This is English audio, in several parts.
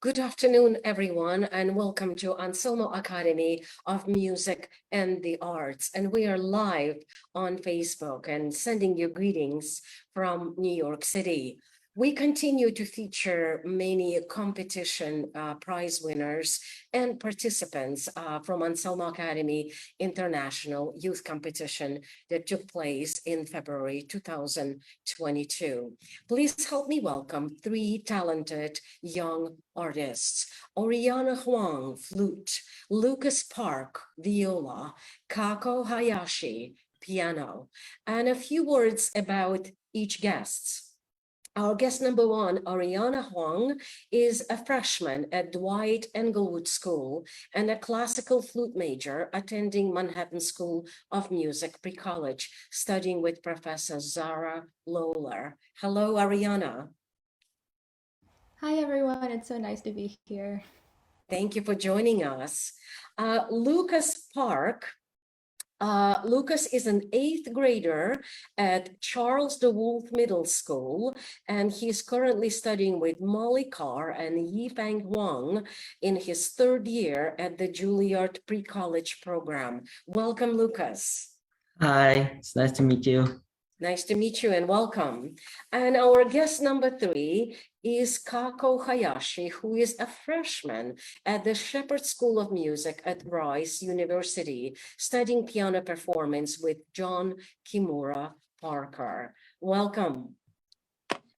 Good afternoon, everyone, and welcome to Anselmo Academy of Music and the Arts. And we are live on Facebook and sending you greetings from New York City. We continue to feature many competition prize winners and participants from Anselmo Academy International Youth Competition that took place in February 2022. Please help me welcome three talented young artists: Oriana Huang, flute; Lucas Park, viola; Kako Hayashi, piano. And a few words about each guest. Our guest number one, Oriana Huang, is a freshman at Dwight Englewood School and a classical flute major attending Manhattan School of Music pre-college, studying with Professor Zara Lawler. Hello, Ariana. Hi everyone, it's so nice to be here. Thank you for joining us. Lucas Park. Lucas is an 8th grader at Charles DeWolf Middle School, and he's currently studying with Molly Carr and Yifang Huang in his 3rd year at the Juilliard Pre-College program. Welcome, Lucas. Hi, it's nice to meet you. Nice to meet you and welcome. And our guest number 3 is Kako Hayashi, who is a freshman at the Shepherd School of Music at Rice University, studying piano performance with John Kimura Parker. Welcome.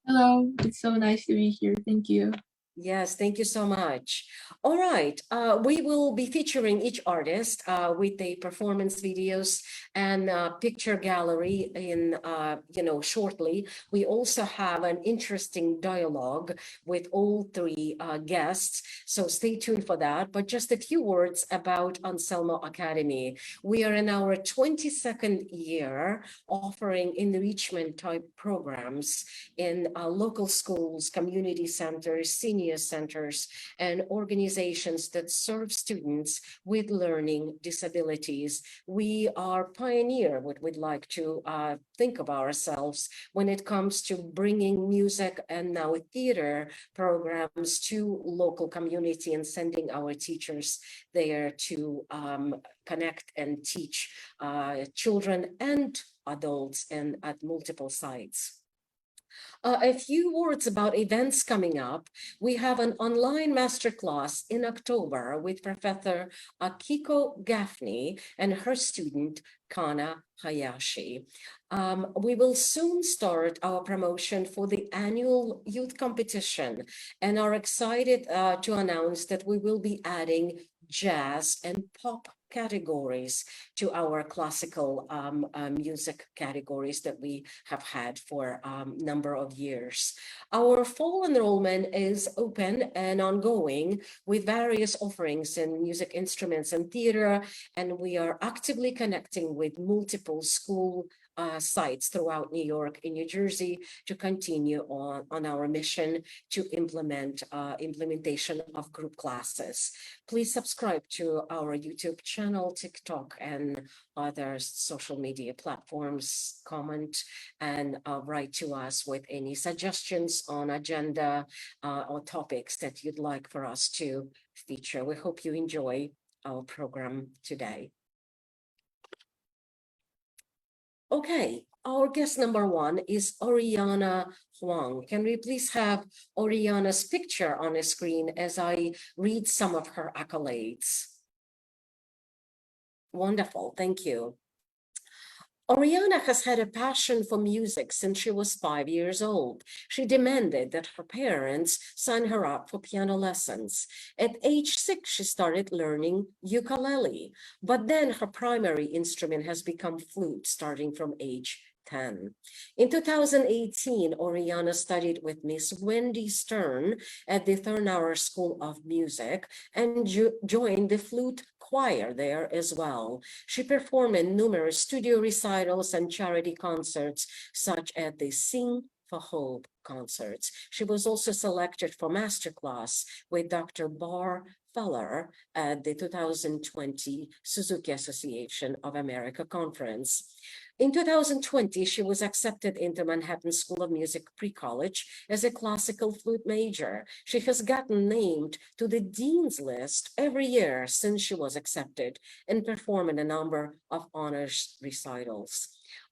Hello, it's so nice to be here. Thank you. Yes, thank you so much. All right, we will be featuring each artist with the performance videos and picture gallery in, shortly. We also have an interesting dialogue with all three guests, so stay tuned for that. But just a few words about Anselmo Academy. We are in our 22nd year offering enrichment type programs in local schools, community centers, senior centers, and organizations that serve students with learning disabilities. We are pioneer, what we'd like to think of ourselves when it comes to bringing music and now theater programs to local community and sending our teachers there to connect and teach children and adults and at multiple sites. A few words about events coming up. We have an online masterclass in October with Professor Akiko Gaffney and her student, Kako Hayashi. We will soon start our promotion for the annual youth competition and are excited to announce that we will be adding jazz and pop categories to our classical music categories that we have had for a number of years. Our fall enrollment is open and ongoing with various offerings in music instruments and theater, and we are actively connecting with multiple school sites throughout New York and New Jersey to continue on our mission to implementation of group classes. Please subscribe to our YouTube channel, TikTok, and other social media platforms. Comment and write to us with any suggestions on agenda or topics that you'd like for us to feature. We hope you enjoy our program today. Okay, our guest number one is Oriana Huang. Can we please have Oriana's picture on the screen as I read some of her accolades? Wonderful, thank you. Oriana has had a passion for music since she was 5 years old. She demanded that her parents sign her up for piano lessons. At age 6, she started learning ukulele, but then her primary instrument has become flute starting from age 10. In 2018, Oriana studied with Miss Wendy Stern at the Thurnauer School of Music and joined the flute choir there as well. She performed in numerous studio recitals and charity concerts, such as the Sing for Hope concerts. She was also selected for masterclass with Dr. Bar Feller at the 2020 Suzuki Association of America conference. In 2020, she was accepted into Manhattan School of Music pre-college as a classical flute major. She has gotten named to the Dean's List every year since she was accepted and performed in a number of honors recitals.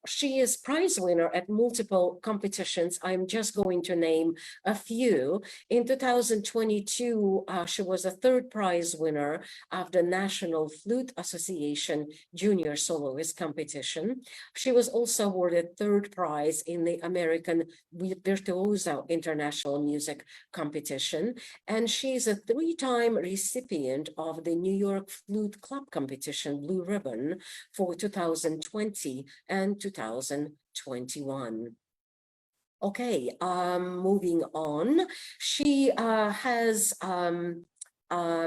She is prize winner at multiple competitions. I'm just going to name a few. In 2022, she was a third prize winner of the National Flute Association Junior Soloist Competition. She was also awarded third prize in the American Virtuoso International Music Competition, and she is a three-time recipient of the New York Flute Club Competition Blue Ribbon for 2020 and 2021. Okay, moving on. She has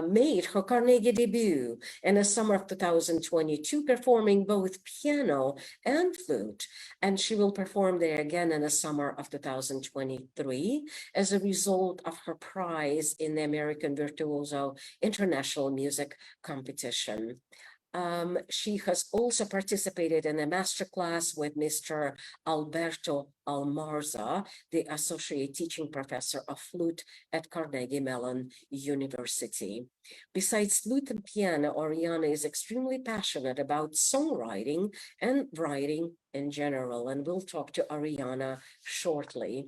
made her Carnegie debut in the summer of 2022, performing both piano and flute, and she will perform there again in the summer of 2023 as a result of her prize in the American Virtuoso International Music Competition. She has also participated in a masterclass with Mr. Alberto Almarza, the Associate Teaching Professor of Flute at Carnegie Mellon University. Besides flute and piano, Oriana is extremely passionate about songwriting and writing in general, and we'll talk to Oriana shortly.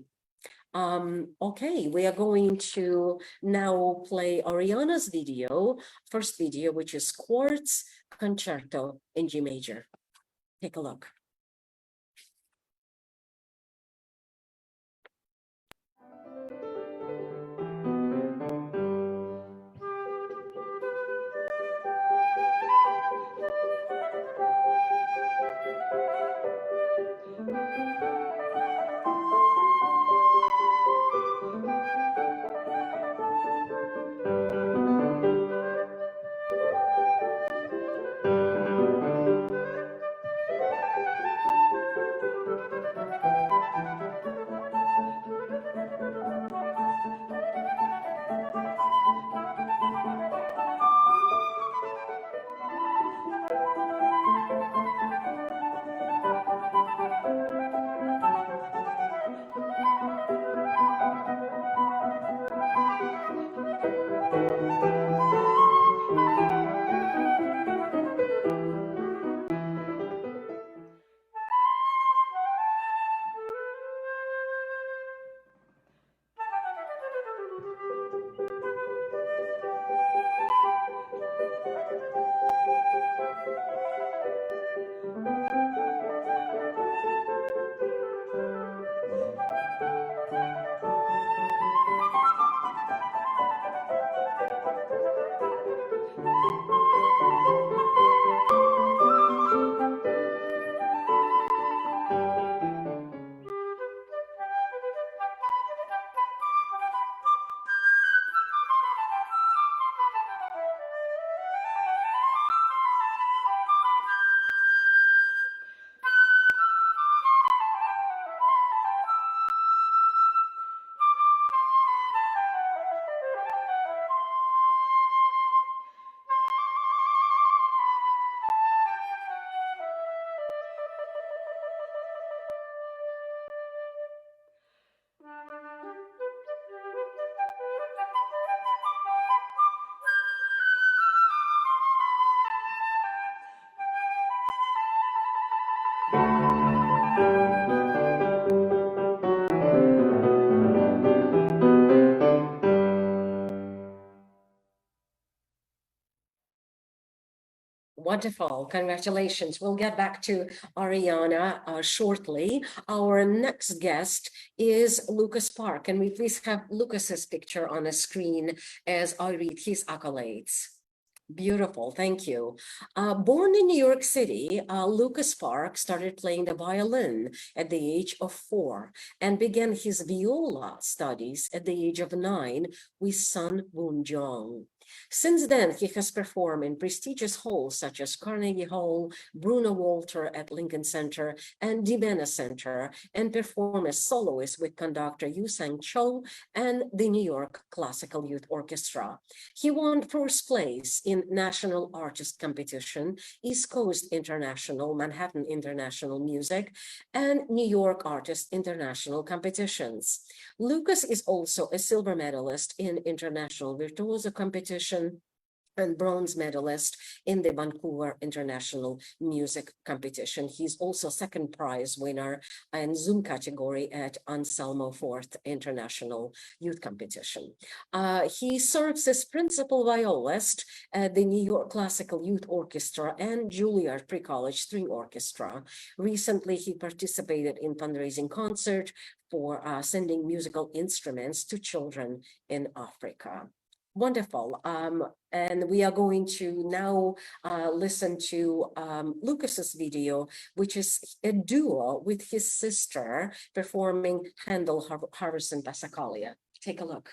Okay, we are going to now play Oriana's video, first video, which is Quartz Concerto in G major. Take a look. Wonderful. Congratulations. We'll get back to Oriana shortly. Our next guest is Lucas Park. And we please have Lucas's picture on the screen as I read his accolades. Beautiful, thank you. Born in New York City, Lucas Park started playing the violin at the age of 4 and began his viola studies at the age of 9 with Sun Woon Jong. Since then, he has performed in prestigious halls such as Carnegie Hall, Bruno Walter at Lincoln Center, and Dimena Center, and performed as soloist with conductor Yu Sang Cho and the New York Classical Youth Orchestra. He won first place in National Artist Competition, East Coast International, Manhattan International Music, and New York Artist International competitions. Lucas is also a silver medalist in International Virtuoso Competition and bronze medalist in the Vancouver International Music Competition. He's also second prize winner in Zoom category at Anselmo 4th International Youth Competition. He serves as principal violist at the New York Classical Youth Orchestra and Juilliard Pre-College String Orchestra. Recently, he participated in fundraising concert for sending musical instruments to children in Africa. Wonderful. And we are going to now listen to Lucas's video, which is a duo with his sister performing Handel Harrison Passacaglia. Take a look.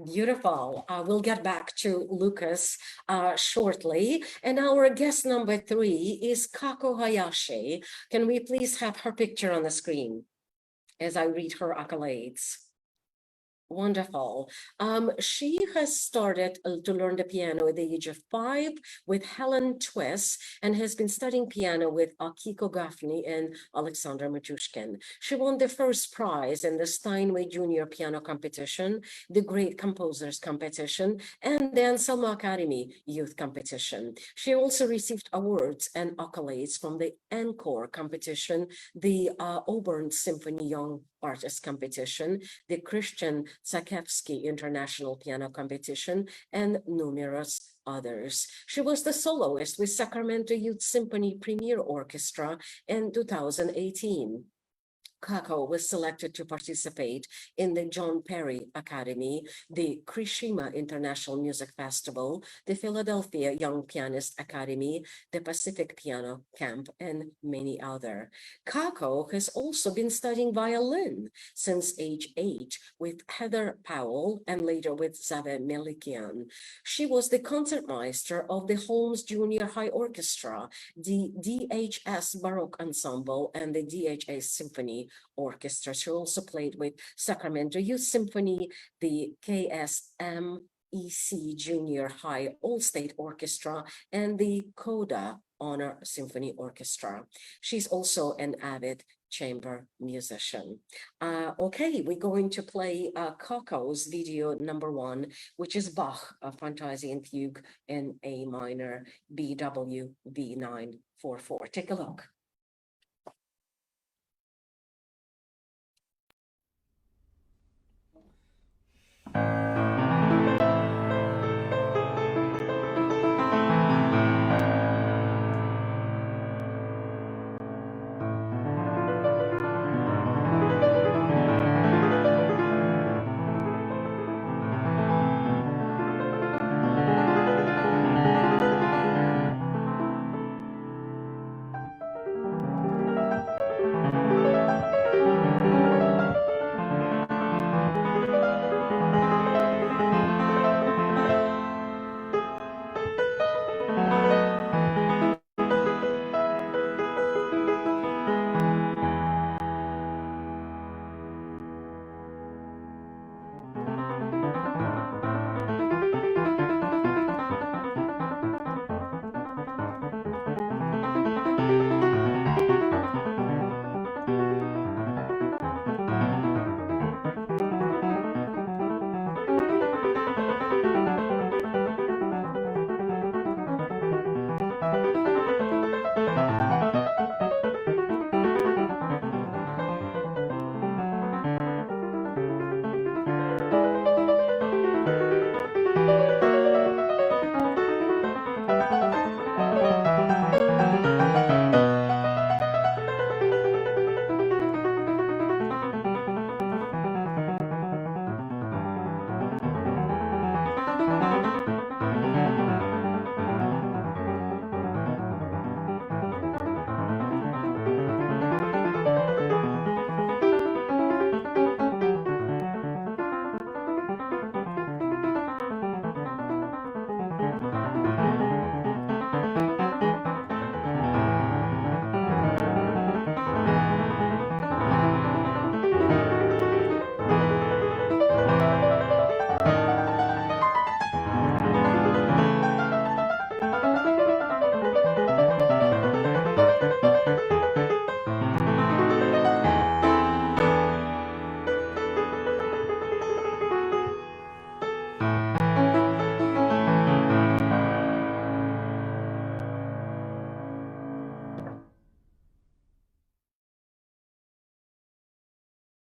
Beautiful. We'll get back to Lucas shortly. And our guest number 3 is Kako Hayashi. Can we please have her picture on the screen as I read her accolades? Wonderful. She has started to learn the piano at the age of 5 with Helen Twiss and has been studying piano with Akiko Gaffney and Alexander Matyushkin. She won the first prize in the Steinway Junior Piano Competition, the Great Composers Competition, and the Anselmo Academy Youth Competition. She also received awards and accolades from the Encore Competition, the Auburn Symphony Young Artist Competition, the Christian Zakevsky International Piano Competition, and numerous others. She was the soloist with Sacramento Youth Symphony Premier Orchestra in 2018. Kako was selected to participate in the John Perry Academy, the Krishima International Music Festival, the Philadelphia Young Pianist Academy, the Pacific Piano Camp, and many other. Kako has also been studying violin since age 8 with Heather Powell and later with Zave Melikian. She was the concertmeister of the Holmes Junior High Orchestra, the DHS Baroque Ensemble, and the DHS Symphony Orchestra. She also played with Sacramento Youth Symphony, the KSMEC Junior High All-State Orchestra, and the Coda Honor Symphony Orchestra. She's also an avid chamber musician. Okay, we're going to play Kako's video number 1, which is Bach, a Fantasy Fugue in A minor, BW V944. Take a look.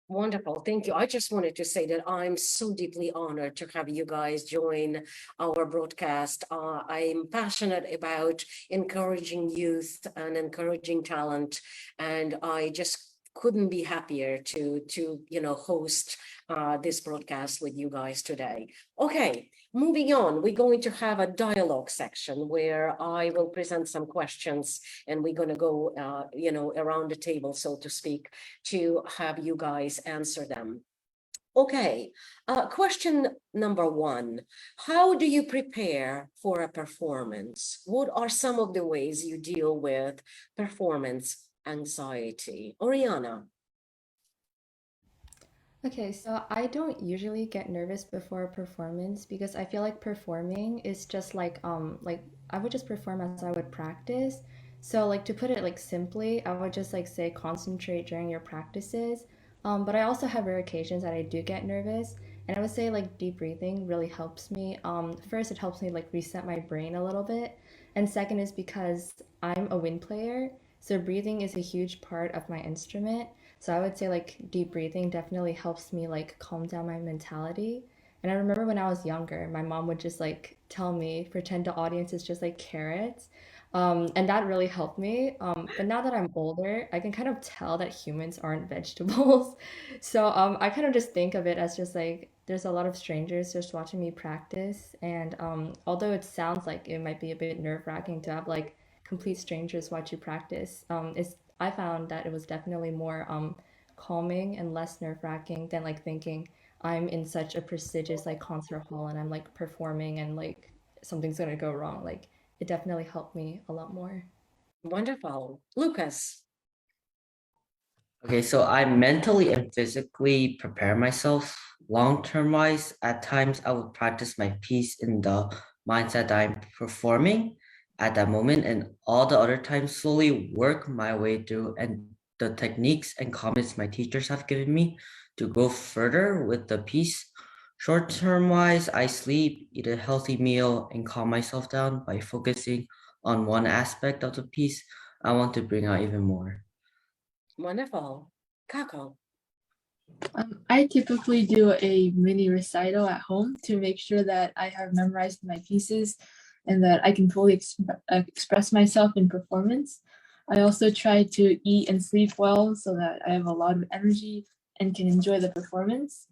Wonderful. Thank you. I just wanted to say that I'm so deeply honored to have you guys join our broadcast. I'm passionate about encouraging youth and encouraging talent, and I just couldn't be happier to host this broadcast with you guys today. Okay, moving on, we're going to have a dialogue section where I will present some questions, and we're going to go around the table, so to speak, to have you guys answer them. Okay, question number 1. How do you prepare for a performance? What are some of the ways you deal with performance anxiety? Oriana. Okay, so I don't usually get nervous before a performance because I feel like performing is just like I would just perform as I would practice. So like to put it like simply, I would just like say concentrate during your practices. But I also have rare occasions that I do get nervous, and I would say like deep breathing really helps me. First, it helps me like reset my brain a little bit, and second is because I'm a wind player, so breathing is a huge part of my instrument. So I would say like deep breathing definitely helps me like calm down my mentality. And I remember when I was younger, my mom would just like tell me, pretend the audience is just like carrots. And that really helped me. But now that I'm older, I can kind of tell that humans aren't vegetables. So I kind of just think of it as just like there's a lot of strangers just watching me practice. And although it sounds like it might be a bit nerve-wracking to have like complete strangers watch you practice, I found that it was definitely more calming and less nerve-wracking than like thinking I'm in such a prestigious like concert hall and I'm like performing and like something's gonna go wrong. Like it definitely helped me a lot more. Wonderful. Lucas. Okay, so I mentally and physically prepare myself long term wise. At times, I would practice my piece in the mindset that I'm performing at that moment, and all the other times, slowly work my way through and the techniques and comments my teachers have given me to go further with the piece. Short term wise, I sleep, eat a healthy meal, and calm myself down by focusing on one aspect of the piece I want to bring out even more. Wonderful. Kako. I typically do a mini recital at home to make sure that I have memorized my pieces and that I can fully express myself in performance. I also try to eat and sleep well so that I have a lot of energy and can enjoy the performance.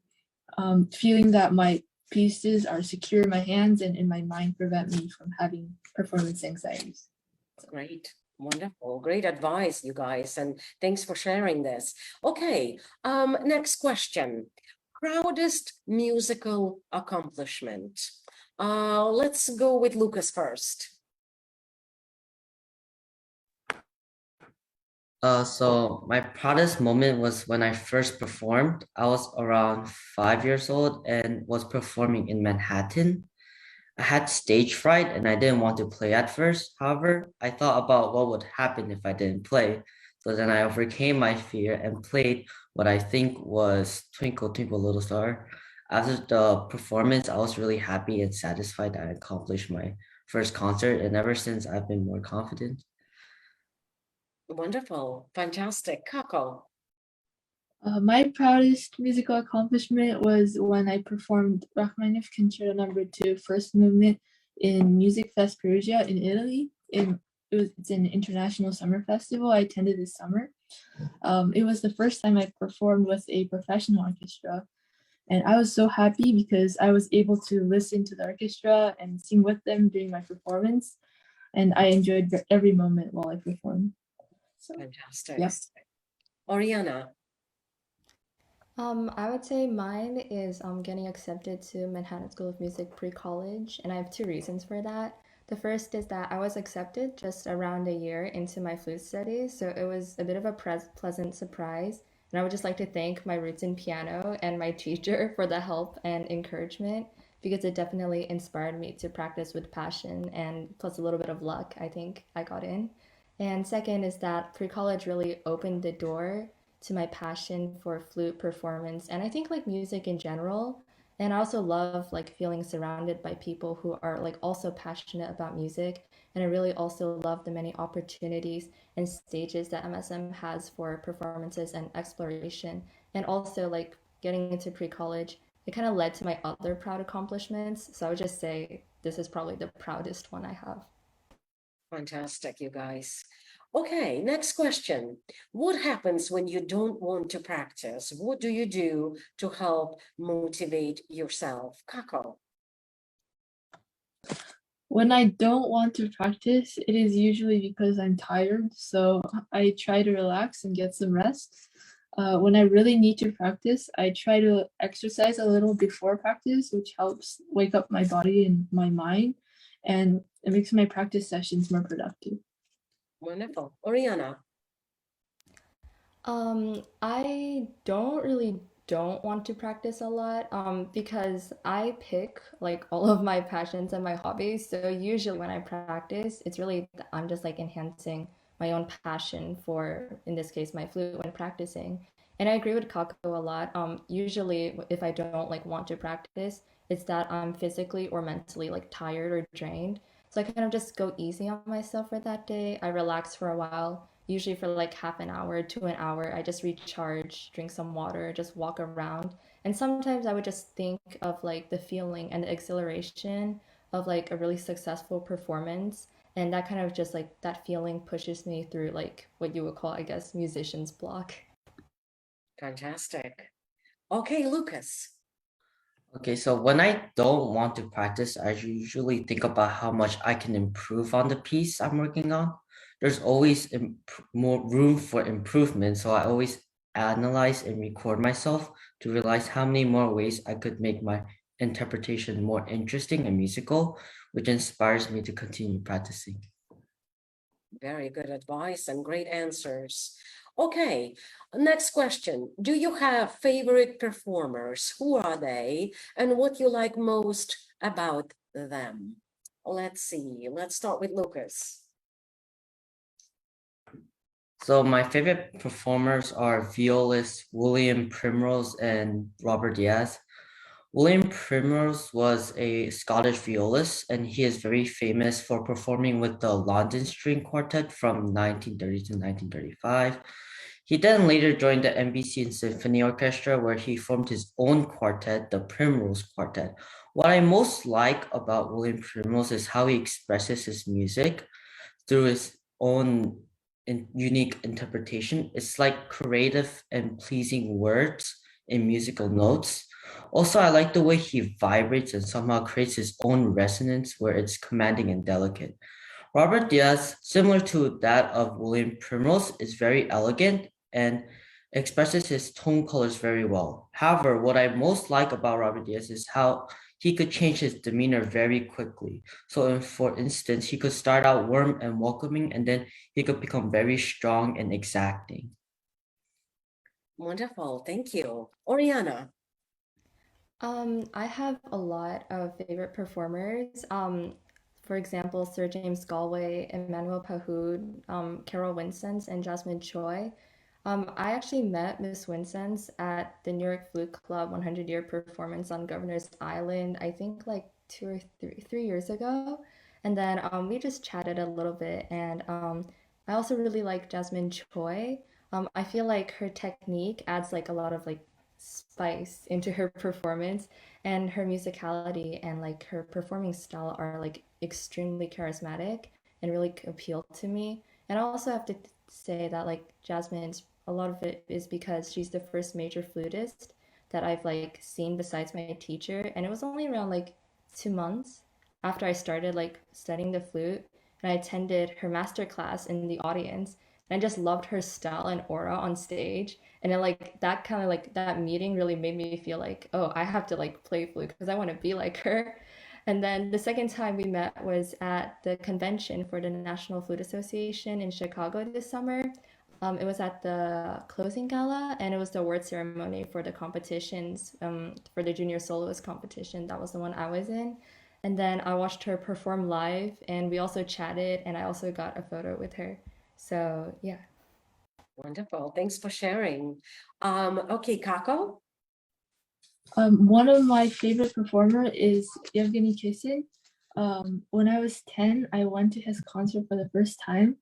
Feeling that my pieces are secure in my hands and in my mind prevent me from having performance anxieties. Great. Wonderful. Great advice, you guys. And thanks for sharing this. Okay. Next question. Proudest musical accomplishment. Let's go with Lucas first. So my proudest moment was when I first performed. I was around 5 years old and was performing in Manhattan. I had stage fright and I didn't want to play at first. However, I thought about what would happen if I didn't play. So then I overcame my fear and played what I think was Twinkle Twinkle Little Star. After the performance, I was really happy and satisfied that I accomplished my first concert, and ever since I've been more confident. Wonderful. Fantastic. Kako. My proudest musical accomplishment was when I performed Rachmaninoff Concerto No. 2, first movement in Music Fest Perugia in Italy. It's an international summer festival I attended this summer. It was the first time I performed with a professional orchestra, and I was so happy because I was able to listen to the orchestra and sing with them during my performance, and I enjoyed every moment while I performed. So, Fantastic. yes. Oriana. I would say mine is getting accepted to Manhattan School of Music pre-college, and I have two reasons for that. The first is that I was accepted just around a year into my flute studies, so it was a bit of a pleasant surprise. And I would just like to thank my roots in piano and my teacher for the help and encouragement because it definitely inspired me to practice with passion and plus a little bit of luck, I think I got in. And second is that pre-college really opened the door to my passion for flute performance and I think like music in general. And I also love like feeling surrounded by people who are like also passionate about music. And I really also love the many opportunities and stages that MSM has for performances and exploration. And also like getting into pre-college, it kind of led to my other proud accomplishments. So I would just say this is probably the proudest one I have. Fantastic, you guys. Okay, next question. What happens when you don't want to practice? What do you do to help motivate yourself? Kako. When I don't want to practice, it is usually because I'm tired, so I try to relax and get some rest. When I really need to practice, I try to exercise a little before practice, which helps wake up my body and my mind, and it makes my practice sessions more productive. Wonderful. Oriana. I don't want to practice a lot because I pick like all of my passions and my hobbies. So usually when I practice, it's really I'm just like enhancing my own passion for, in this case, my flute when practicing. And I agree with Kako a lot. Usually if I don't like want to practice, it's that I'm physically or mentally like tired or drained. So I kind of just go easy on myself for that day. I relax for a while, usually for like half an hour to an hour. I just recharge, drink some water, just walk around. And sometimes I would just think of like the feeling and the exhilaration of like a really successful performance. And that kind of just like that feeling pushes me through like what you would call, I guess, musician's block. Fantastic. Okay, Lucas. Okay, so when I don't want to practice, I usually think about how much I can improve on the piece I'm working on. There's always more room for improvement, so I always analyze and record myself to realize how many more ways I could make my interpretation more interesting and musical, which inspires me to continue practicing. Very good advice and great answers. Okay, next question. Do you have favorite performers? Who are they and what you like most about them? Let's see. Let's start with Lucas. So my favorite performers are violist William Primrose and Robert Diaz. William Primrose was a Scottish violist, and he is very famous for performing with the London String Quartet from 1930 to 1935. He then later joined the NBC and Symphony Orchestra, where he formed his own quartet, the Primrose Quartet. What I most like about William Primrose is how he expresses his music through his own unique interpretation. It's like creative and pleasing words in musical notes. Also, I like the way he vibrates and somehow creates his own resonance where it's commanding and delicate. Robert Diaz, similar to that of William Primrose, is very elegant and expresses his tone colors very well. However, what I most like about Robert Diaz is how he could change his demeanor very quickly. So, for instance, he could start out warm and welcoming, and then he could become very strong and exacting. Wonderful. Thank you. Oriana. I have a lot of favorite performers. For example, Sir James Galway, Emmanuel Pahud, Carol Winsons, and Jasmine Choi. I actually met Miss Winsons at the New York Flute Club 100-year performance on Governor's Island, I think like 2 or 3 years ago. And then we just chatted a little bit. And I also really like Jasmine Choi. I feel like her technique adds like a lot of like spice into her performance, and her musicality and like her performing style are like extremely charismatic and really appeal to me. And I also have to say that like Jasmine's, a lot of it is because she's the first major flutist that I've like seen besides my teacher, and it was only around like 2 months after I started like studying the flute, and I attended her master class in the audience, and I just loved her style and aura on stage. And then like that kind of like that meeting really made me feel like, oh, I have to like play flute because I want to be like her. And then the second time we met was at the convention for the National Flute Association in Chicago this summer. It was at the closing gala, and it was the award ceremony for the competitions, for the junior soloist competition. That was the one I was in. And then I watched her perform live, and we also chatted, and I also got a photo with her. So yeah. Wonderful. Thanks for sharing. Okay, Kako. One of my favorite performer is Yevgeny Kissin. When I was 10, I went to his concert for the first time,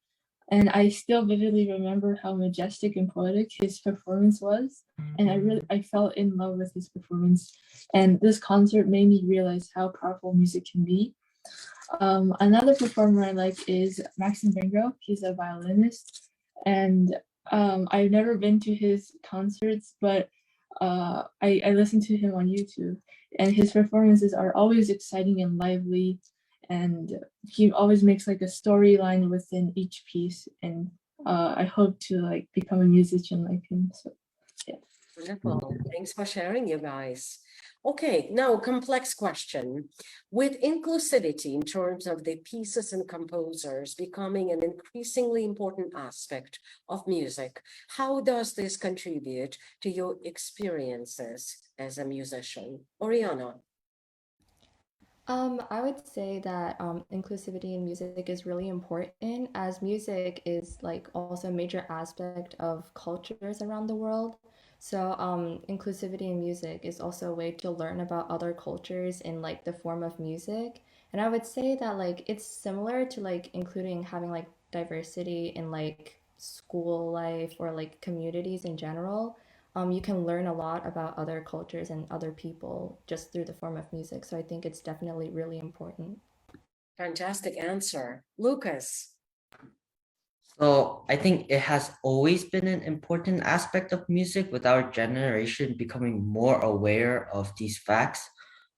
and I still vividly remember how majestic and poetic his performance was. And I fell in love with his performance. And this concert made me realize how powerful music can be. Another performer I like is Maxim Bengrove. He's a violinist, and I've never been to his concerts, but I listen to him on YouTube, and his performances are always exciting and lively, and he always makes like a storyline within each piece. And I hope to like become a musician like him. So yeah. Wonderful. Thanks for sharing, you guys. Okay, now complex question. With inclusivity in terms of the pieces and composers becoming an increasingly important aspect of music, how does this contribute to your experiences as a musician? Oriana. I would say that inclusivity in music is really important, as music is like also a major aspect of cultures around the world. So inclusivity in music is also a way to learn about other cultures in like the form of music. And I would say that like it's similar to like including having like diversity in like school life or like communities in general. You can learn a lot about other cultures and other people just through the form of music. So I think it's definitely really important. Fantastic answer. Lucas. So I think it has always been an important aspect of music, with our generation becoming more aware of these facts.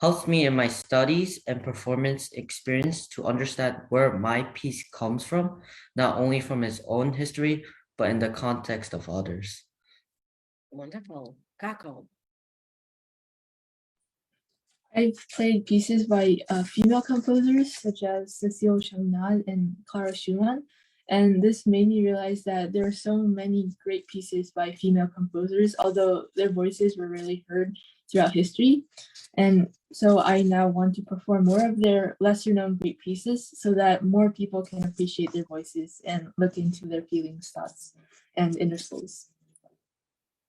Helps me in my studies and performance experience to understand where my piece comes from, not only from its own history, but in the context of others. Wonderful. Kako. I've played pieces by female composers such as Cecile Chaminade and Clara Schumann, and this made me realize that there are so many great pieces by female composers, although their voices were rarely heard throughout history. And so I now want to perform more of their lesser known great pieces so that more people can appreciate their voices and look into their feelings, thoughts, and inner souls.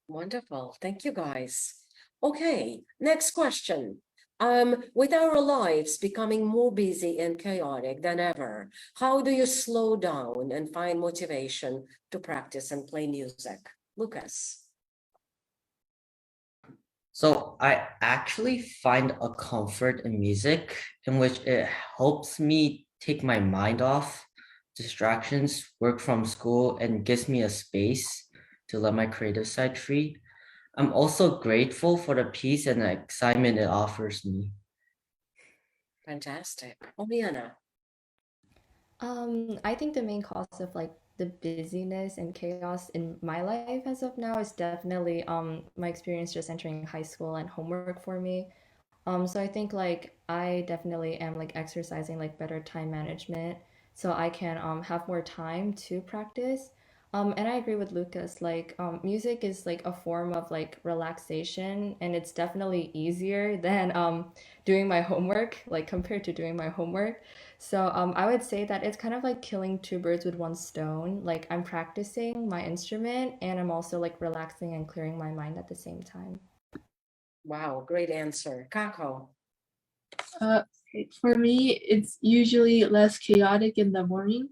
Wonderful. Thank you, guys. Okay, next question. With our lives becoming more busy and chaotic than ever, how do you slow down and find motivation to practice and play music? Lucas. So I actually find a comfort in music in which it helps me take my mind off distractions, work from school, and gives me a space to let my creative side free. I'm also grateful for the peace and the excitement it offers me. Fantastic. Oriana. I think the main cause of like the busyness and chaos in my life as of now is definitely my experience just entering high school and homework for me. So I think like I definitely am like exercising like better time management so I can have more time to practice. And I agree with Lucas, like music is like a form of like relaxation and it's definitely easier than doing my homework, like compared to doing my homework. So I would say that it's kind of like killing two birds with one stone. Like I'm practicing my instrument and I'm also like relaxing and clearing my mind at the same time. Wow, great answer. Kako. Uh, for me, it's usually less chaotic in the morning.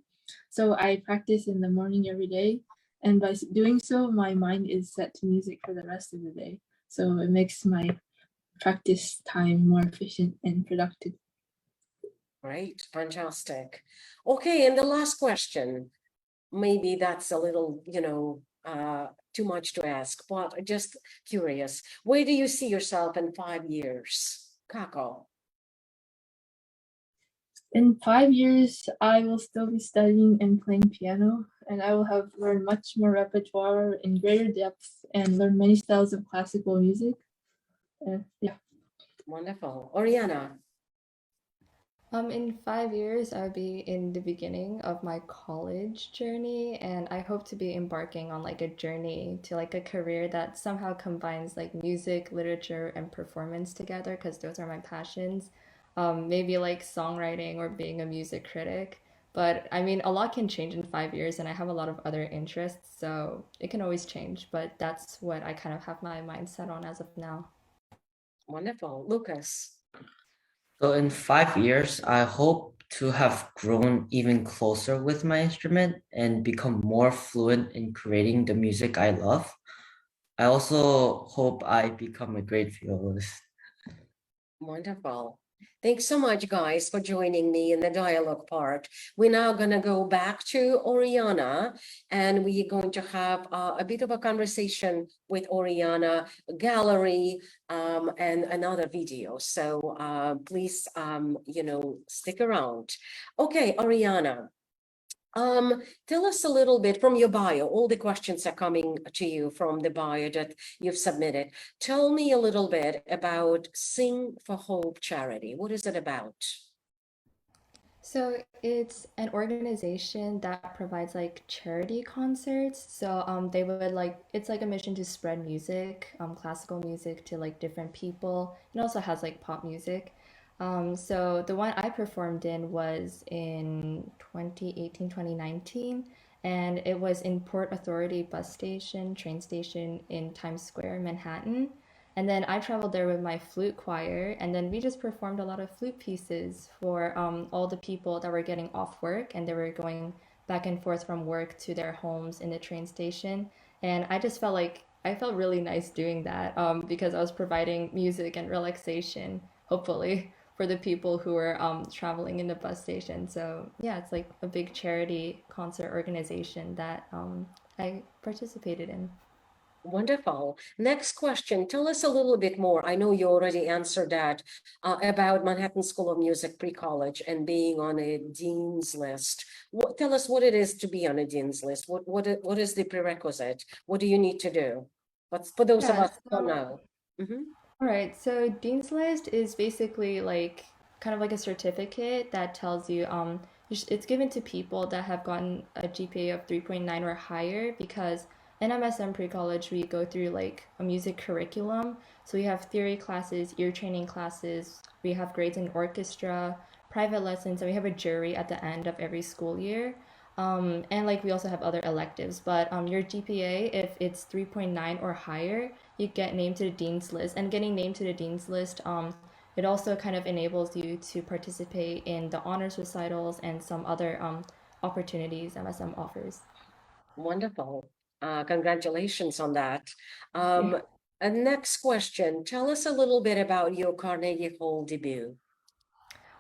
So I practice in the morning every day. And by doing so, my mind is set to music for the rest of the day. So it makes my practice time more efficient and productive. Great, fantastic. Okay, and the last question. Maybe that's a little, too much to ask, but just curious. Where do you see yourself in 5 years? Kako. In 5 years, I will still be studying and playing piano, and I will have learned much more repertoire in greater depth and learn many styles of classical music. Yeah. Wonderful. Oriana. In 5 years, I'll be in the beginning of my college journey, and I hope to be embarking on like a journey to like a career that somehow combines like music, literature, and performance together, because those are my passions. Maybe like songwriting or being a music critic. But I mean, a lot can change in 5 years, and I have a lot of other interests, so it can always change. But that's what I kind of have my mindset on as of now. Wonderful. Lucas. So in 5 years, I hope to have grown even closer with my instrument and become more fluent in creating the music I love. I also hope I become a great violist. Wonderful. Thanks so much, guys, for joining me in the dialogue part. We're now going to go back to Oriana, and we're going to have a bit of a conversation with Oriana, gallery, and another video. So please, stick around. Okay, Oriana. Tell us a little bit from your bio. All the questions are coming to you from the bio that you've submitted. Tell me a little bit about Sing for Hope charity. What is it about? So it's an organization that provides like charity concerts. So they would like it's like a mission to spread music, classical music to like different people. It also has like pop music. So the one I performed in was in 2018, 2019, and it was in Port Authority bus station, train station in Times Square, Manhattan. And then I traveled there with my flute choir, and then we just performed a lot of flute pieces for all the people that were getting off work and they were going back and forth from work to their homes in the train station. And I just felt like I felt really nice doing that because I was providing music and relaxation, hopefully. for the people who were traveling in the bus station. So yeah, it's like a big charity concert organization that I participated in. Wonderful. Next question. Tell us a little bit more. I know you already answered that about Manhattan School of Music pre-college and being on a dean's list. Tell us what it is to be on a dean's list. What is the prerequisite? What do you need to do? But for those of Yeah, us who don't know. Mhm. all right, so Dean's List is basically like kind of like a certificate that tells you it's given to people that have gotten a GPA of 3.9 or higher because in MSM pre-college we go through like a music curriculum. So we have theory classes, ear training classes, we have grades in orchestra, private lessons, and we have a jury at the end of every school year. And like we also have other electives, but your GPA, if it's 3.9 or higher, you get named to the dean's list. And getting named to the dean's list, it also kind of enables you to participate in the honors recitals and some other opportunities MSM offers. Wonderful. Congratulations on that. Thank you. Next question. Tell us a little bit about your Carnegie Hall debut.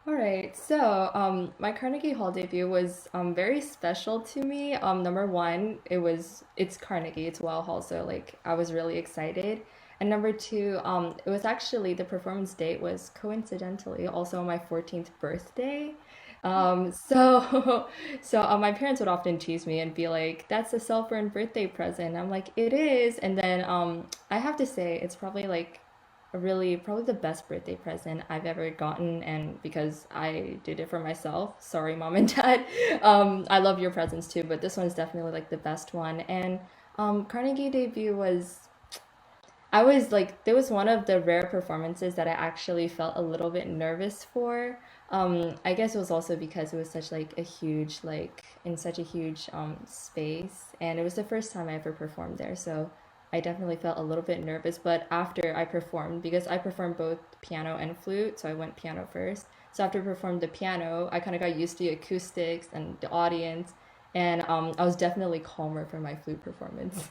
All right, so my Carnegie Hall debut was very special to me. Number one, it's Carnegie, it's Well Hall, so like I was really excited. And number two, it was actually the performance date was coincidentally also my 14th birthday. So my parents would often tease me and be like, "That's a self-earned birthday present." I'm like, "It is," and then I have to say it's probably like really probably the best birthday present I've ever gotten, and because I did it for myself. Sorry, mom and dad. I love your presents too, but this one's definitely like the best one. And Carnegie debut was I was like, there was one of the rare performances that I actually felt a little bit nervous for. I guess it was also because it was such like a huge, like in such a huge space, and it was the first time I ever performed there, so I definitely felt a little bit nervous. But after I performed, because I performed both piano and flute, so I went piano first. So after I performed the piano, I kind of got used to the acoustics and the audience, and I was definitely calmer for my flute performance.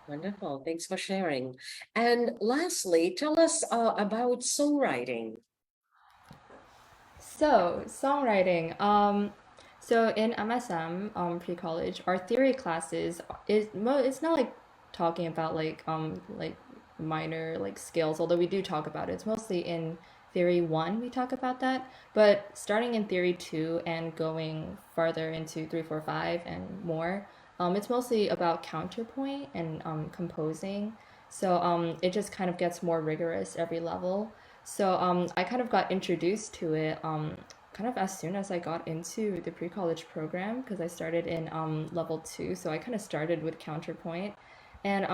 Wonderful. Thanks for sharing. And lastly, tell us about songwriting. So, songwriting. So in MSM, pre-college, our theory classes it's not like talking about like minor like scales, although we do talk about it. It's mostly in theory one we talk about that. But starting in theory two and going farther into three, four, five, and more, it's mostly about counterpoint and composing. So it just kind of gets more rigorous every level. So I kind of got introduced to it kind of as soon as I got into the pre-college program because I started in level two. So I kind of started with counterpoint, and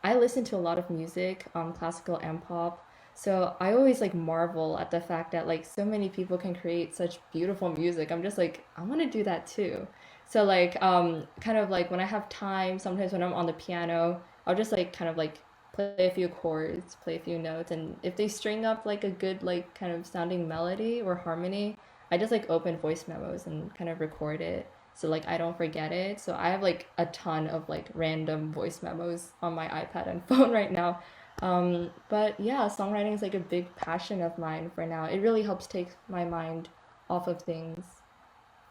I listened to a lot of music, classical and pop. So I always like marvel at the fact that like so many people can create such beautiful music. I'm just like I want to do that too. So like kind of like when I have time, sometimes when I'm on the piano, I'll just like kind of like play a few chords, play a few notes, and if they string up like a good like kind of sounding melody or harmony, I just like open voice memos and kind of record it so like I don't forget it. So I have like a ton of like random voice memos on my iPad and phone right now. But yeah, songwriting is like a big passion of mine for now. It really helps take my mind off of things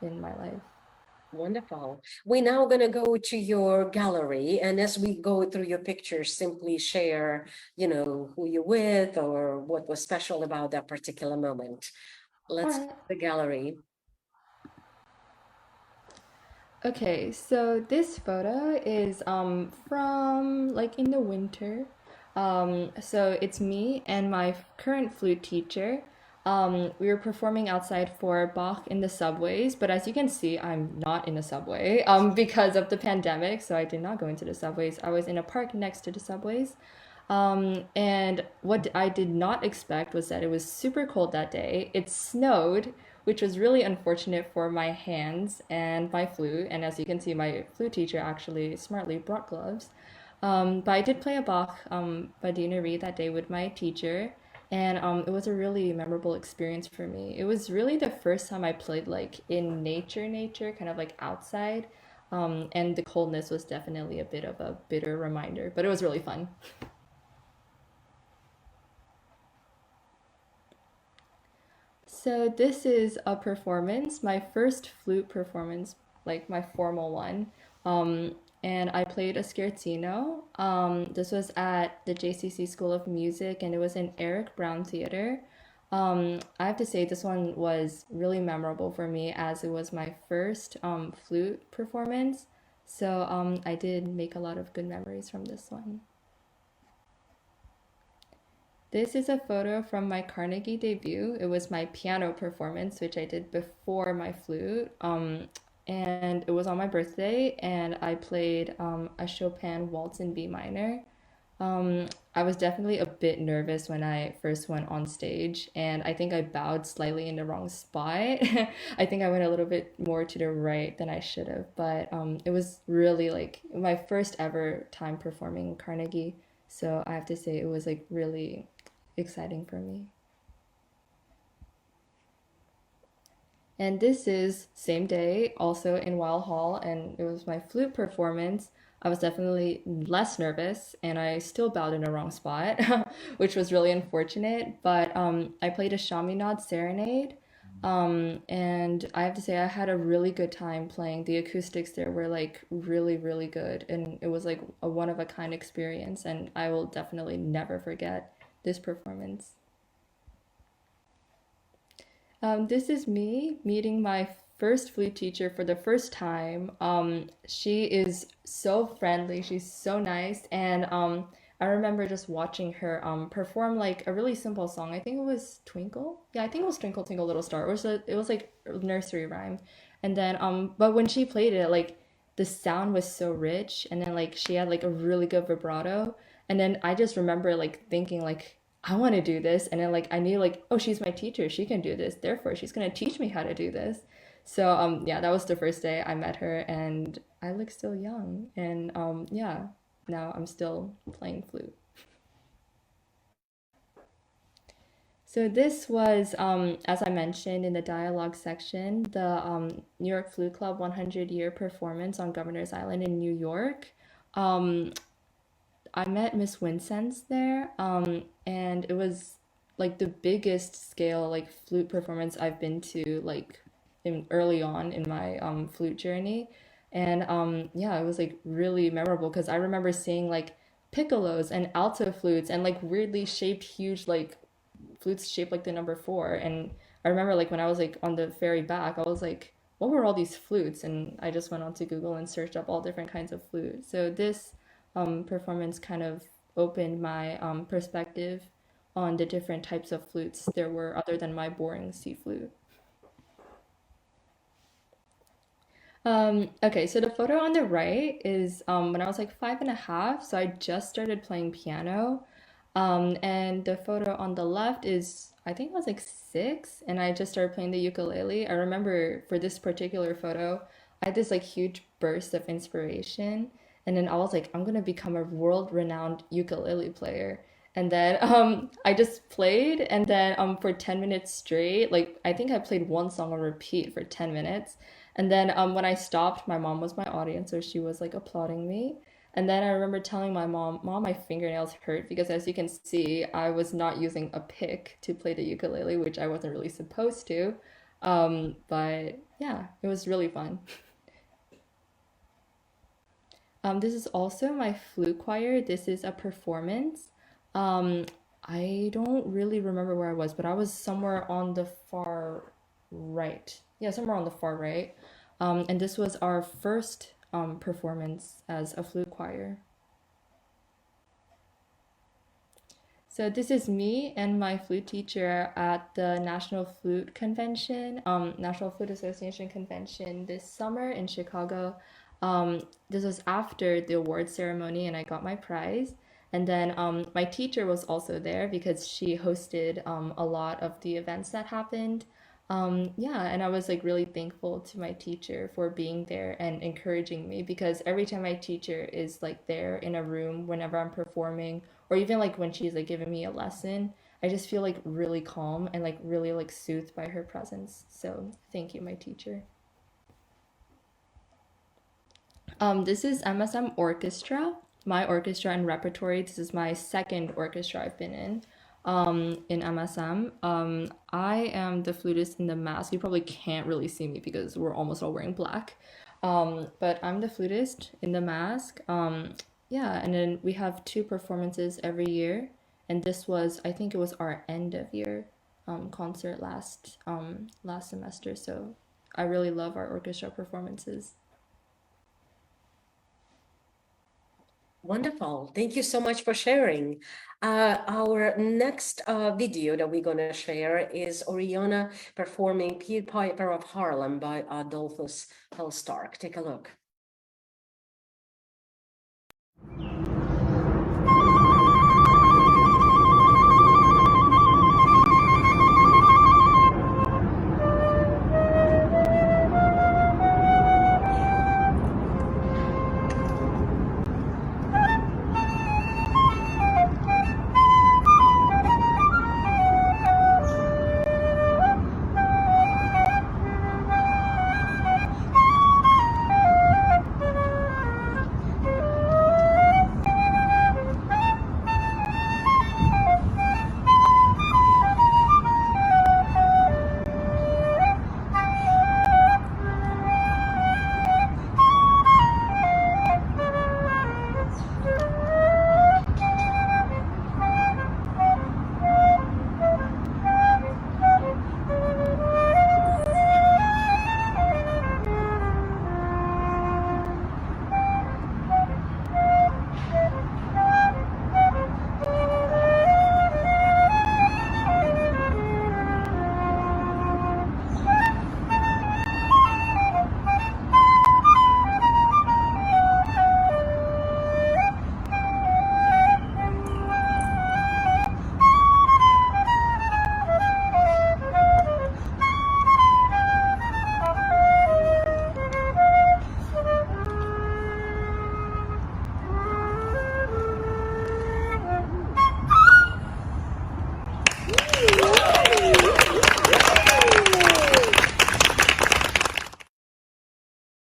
in my life. Wonderful. We're now going to go to your gallery. And as we go through your pictures, simply share, who you're with or what was special about that particular moment. All Let's right. the gallery. Okay, so this photo is from like in the winter. So it's me and my current flute teacher. We were performing outside for Bach in the subways, but as you can see, I'm not in the subway because of the pandemic, so I did not go into the subways. I was in a park next to the subways. And what I did not expect was that it was super cold that day. It snowed, which was really unfortunate for my hands and my flute. And as you can see, my flute teacher actually smartly brought gloves. But I did play a Bach by Dina Reed that day with my teacher, and it was a really memorable experience for me. It was really the first time I played like in nature, kind of like outside. And the coldness was definitely a bit of a bitter reminder, but it was really fun. So this is a performance, my first flute performance, like my formal one. Um, and I played a scherzino. This was at the JCC School of Music, and it was in Eric Brown Theater. I have to say this one was really memorable for me as it was my first flute performance. So I did make a lot of good memories from this one. This is a photo from my Carnegie debut. It was my piano performance, which I did before my flute. And it was on my birthday, and I played a Chopin waltz in B minor. I was definitely a bit nervous when I first went on stage, and I think I bowed slightly in the wrong spot. I think I went a little bit more to the right than I should have, but it was really like my first ever time performing Carnegie. So I have to say it was like really exciting for me. And this is same day, also in Weil Hall, and it was my flute performance. I was definitely less nervous, and I still bowed in the wrong spot, which was really unfortunate. But I played a Chaminade serenade, and I have to say I had a really good time playing. The acoustics there were like really, really good, and it was like a one of a kind experience, and I will definitely never forget this performance. This is me meeting my first flute teacher for the first time. She is so friendly, she's so nice, and I remember just watching her perform like a really simple song. I think it was Twinkle. Yeah, I think it was Twinkle Twinkle Little Star. It was like a nursery rhyme, and then but when she played it, like the sound was so rich, and then like she had like a really good vibrato, and then I just remember like thinking like I want to do this. And then like I knew like, oh, she's my teacher. She can do this. Therefore, she's gonna teach me how to do this. So yeah, that was the first day I met her, and I look still young. And yeah, now I'm still playing flute. So this was, as I mentioned in the dialogue section, the New York Flute Club 100-year performance on Governor's Island in New York. Um, I met Miss Winsense there, and it was like the biggest scale like flute performance I've been to like in early on in my flute journey, and yeah, it was like really memorable because I remember seeing like piccolos and alto flutes and like weirdly shaped huge like flutes shaped like the number four, and I remember like when I was like on the ferry back, I was like, what were all these flutes? And I just went onto Google and searched up all different kinds of flute. So this performance kind of opened my perspective on the different types of flutes there were other than my boring C flute. Okay, so the photo on the right is when I was like 5 and a half, so I just started playing piano. And the photo on the left is, I think I was like 6, and I just started playing the ukulele. I remember for this particular photo, I had this like huge burst of inspiration, and then I was like, I'm gonna become a world-renowned ukulele player. And then I just played, and then for 10 minutes straight, like I think I played one song on repeat for 10 minutes. And then when I stopped, my mom was my audience, so she was like applauding me. And then I remember telling my mom, Mom, my fingernails hurt because as you can see, I was not using a pick to play the ukulele, which I wasn't really supposed to. But yeah, it was really fun. This is also my flute choir. This is a performance. Um, I don't really remember where I was, but I was somewhere on the far right. Yeah, somewhere on the far right. And this was our first performance as a flute choir. So this is me and my flute teacher at the National Flute Convention, National Flute Association Convention this summer in Chicago. This was after the award ceremony, and I got my prize. And then my teacher was also there because she hosted a lot of the events that happened. Yeah, and I was like really thankful to my teacher for being there and encouraging me because every time my teacher is like there in a room whenever I'm performing, or even like when she's like giving me a lesson, I just feel like really calm and like really like soothed by her presence. So thank you, my teacher. This is MSM Orchestra, my orchestra and repertory. This is my second orchestra I've been in. in MSM. I am the flutist in the mask. You probably can't really see me because we're almost all wearing black. But I'm the flutist in the mask. Yeah, and then we have two performances every year. And this was, I think it was our end of year concert last semester. So I really love our orchestra performances. Wonderful. Thank you so much for sharing. Our next video that we're going to share is Oriana performing Pied Piper of Harlem by Adolphus Hellstark. Take a look.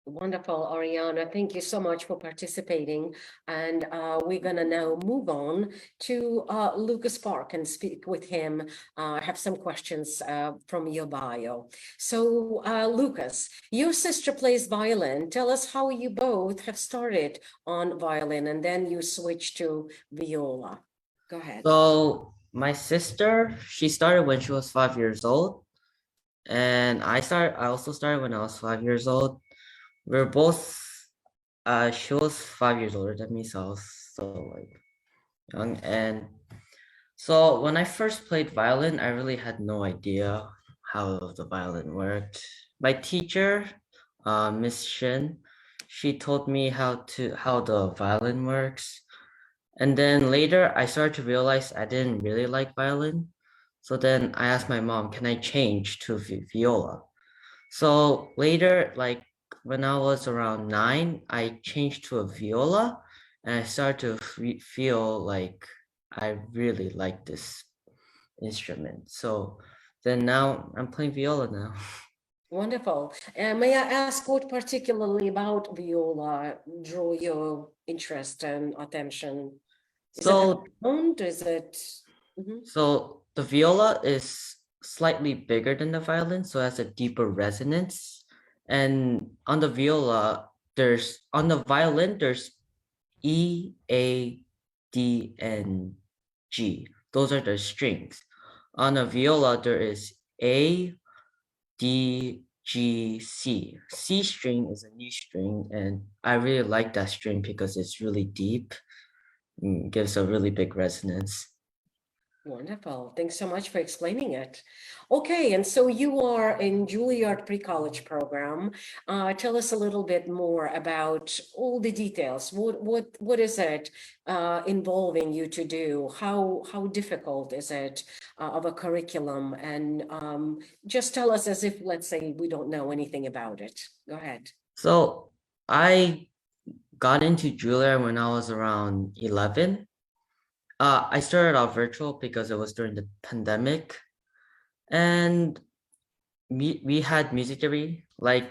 Wonderful, Oriana. Thank you so much for participating. And we're going to now move on to Lucas Park and speak with him. I have some questions from your bio. So, Lucas, your sister plays violin. Tell us how you both have started on violin and then you switched to viola. Go ahead. So my sister, she started when she was 5 years old. And I also started when I was 5 years old. We're both she was 5 years older than me, so I was so like young. And so when I first played violin, I really had no idea how the violin worked. My teacher, Miss Shin, she told me how the violin works. And then later I started to realize I didn't really like violin. So then I asked my mom, can I change to viola? So later, like when I was around 9, I changed to a viola and I started to feel like I really like this instrument. So then now I'm playing viola now. Wonderful. May I ask what particularly about viola drew your interest and attention? Is it the sound? Is it? So the viola is slightly bigger than the violin, so it has a deeper resonance. And on the violin, there's E, A, D, and G. Those are the strings. On a viola, there is A, D, G, C. C string is a new string, and I really like that string because it's really deep and gives a really big resonance. Wonderful. Thanks so much for explaining it. Okay, and so you are in Juilliard pre-college program. Tell us a little bit more about all the details. What is it involving you to do? How difficult is it of a curriculum? And just tell us as if, let's say, we don't know anything about it. Go ahead. So I got into Juilliard when I was around 11. I started off virtual because it was during the pandemic, and we had music theory like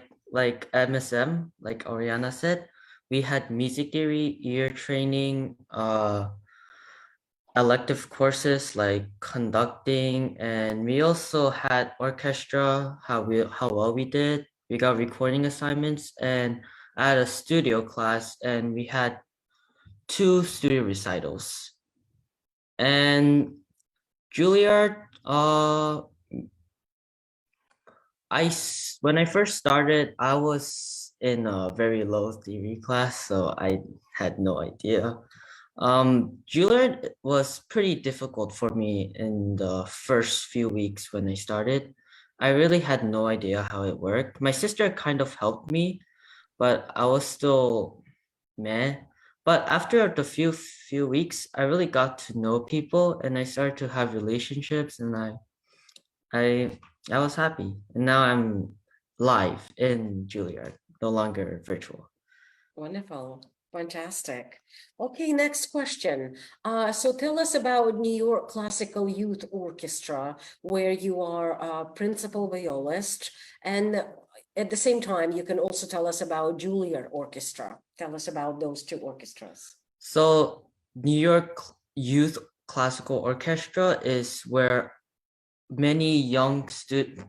MSM, like Oriana said. We had music theory, ear training, elective courses like conducting, and we also had orchestra, how well we did. We got recording assignments, and I had a studio class, and we had 2 studio recitals. And Juilliard, when I first started, I was in a very low theory class, so I had no idea. Juilliard was pretty difficult for me in the first few weeks when I started. I really had no idea how it worked. My sister kind of helped me, but I was still meh. But after the few weeks, I really got to know people and I started to have relationships, and I I was happy. And now I'm live in Juilliard, no longer virtual. Wonderful. Fantastic. Okay, next question. So tell us about New York Classical Youth Orchestra, where you are a principal violist. And at the same time, you can also tell us about Juilliard Orchestra. Tell us about those two orchestras. So New York Youth Classical Orchestra is where many young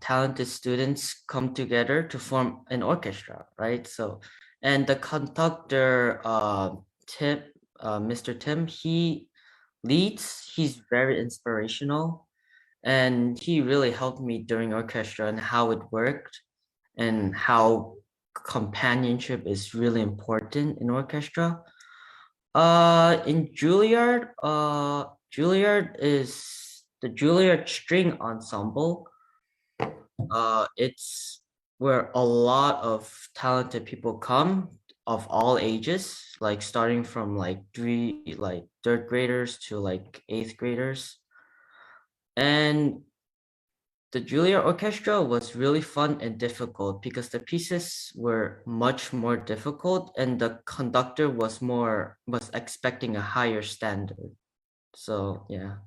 talented students come together to form an orchestra, right? So, and the conductor, Mr. Tim, he leads. He's very inspirational, and he really helped me during orchestra and how it worked, and how companionship is really important in orchestra. In Juilliard is the Juilliard String Ensemble. It's where a lot of talented people come of all ages, like starting from like third graders to like 8th graders. And the Juilliard Orchestra was really fun and difficult because the pieces were much more difficult and the conductor was expecting a higher standard. So yeah.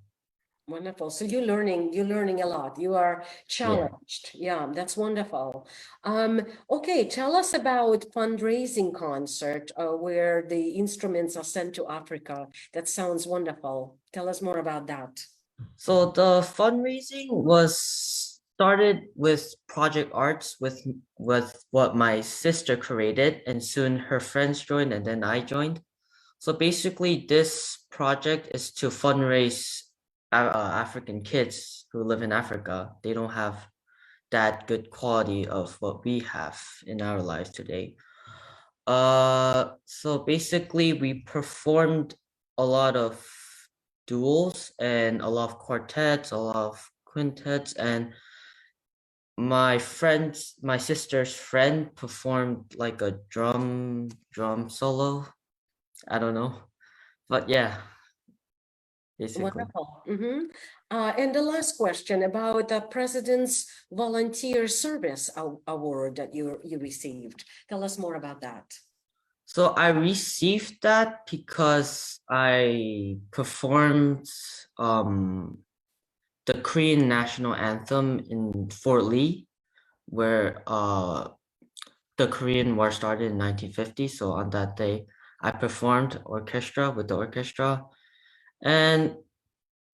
Wonderful. So you're learning a lot. You are challenged. Yeah, that's wonderful. Okay, tell us about fundraising concert where the instruments are sent to Africa. That sounds wonderful. Tell us more about that. So the fundraising was started with project arts with what my sister created, and soon her friends joined and then I joined. So basically this project is to fundraise African kids who live in Africa. They don't have that good quality of what we have in our lives today. So basically we performed a lot of duels and a lot of quartets, a lot of quintets, and my sister's friend performed like a drum solo. I don't know, but yeah, basically. Wonderful. And the last question about the President's Volunteer Service Award that you received. Tell us more about that. So I received that because I performed the Korean national anthem in Fort Lee, where the Korean War started in 1950. So on that day, I performed orchestra with the orchestra, and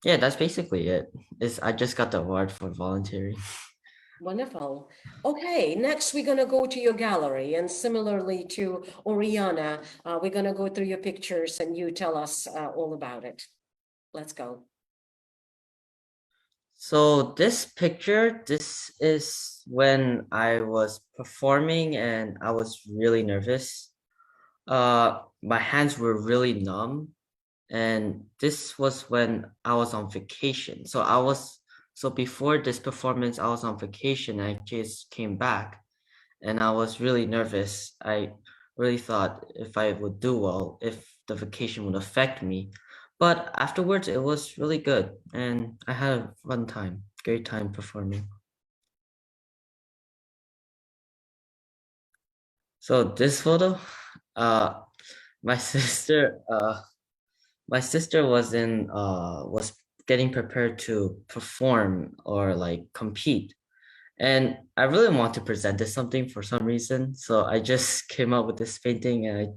yeah, that's basically it. I just got the award for volunteering. Wonderful. Okay, next we're going to go to your gallery, and similarly to Oriana, we're going to go through your pictures and you tell us all about it. Let's go. So this picture, this is when I was performing and I was really nervous. My hands were really numb, and this was when I was on vacation. So before this performance, I was on vacation. I just came back and I was really nervous. I really thought if I would do well, if the vacation would affect me. But afterwards, it was really good and I had a fun time, great time performing. So this photo, uh, my sister, was getting prepared to perform or like compete, and I really want to present this something for some reason, so I just came up with this painting and I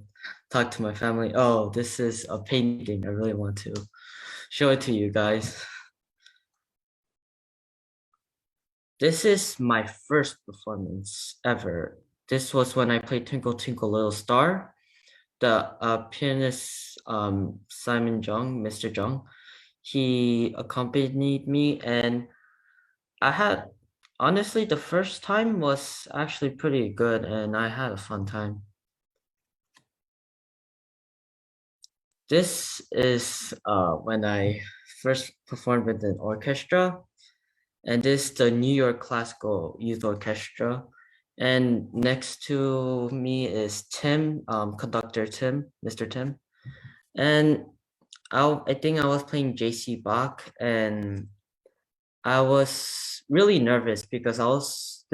talked to my family, oh, this is a painting I really want to show it to you guys. This is my first performance ever. This was when I played Twinkle Twinkle Little Star. The pianist Simon Jung, Mr. Jung, he accompanied me, and I had honestly the first time was actually pretty good, and I had a fun time. This is when I first performed with an orchestra, and this is the New York Classical Youth Orchestra. And next to me is Tim, conductor Tim, Mr. Tim. And I think I was playing JC Bach, and I was really nervous because I was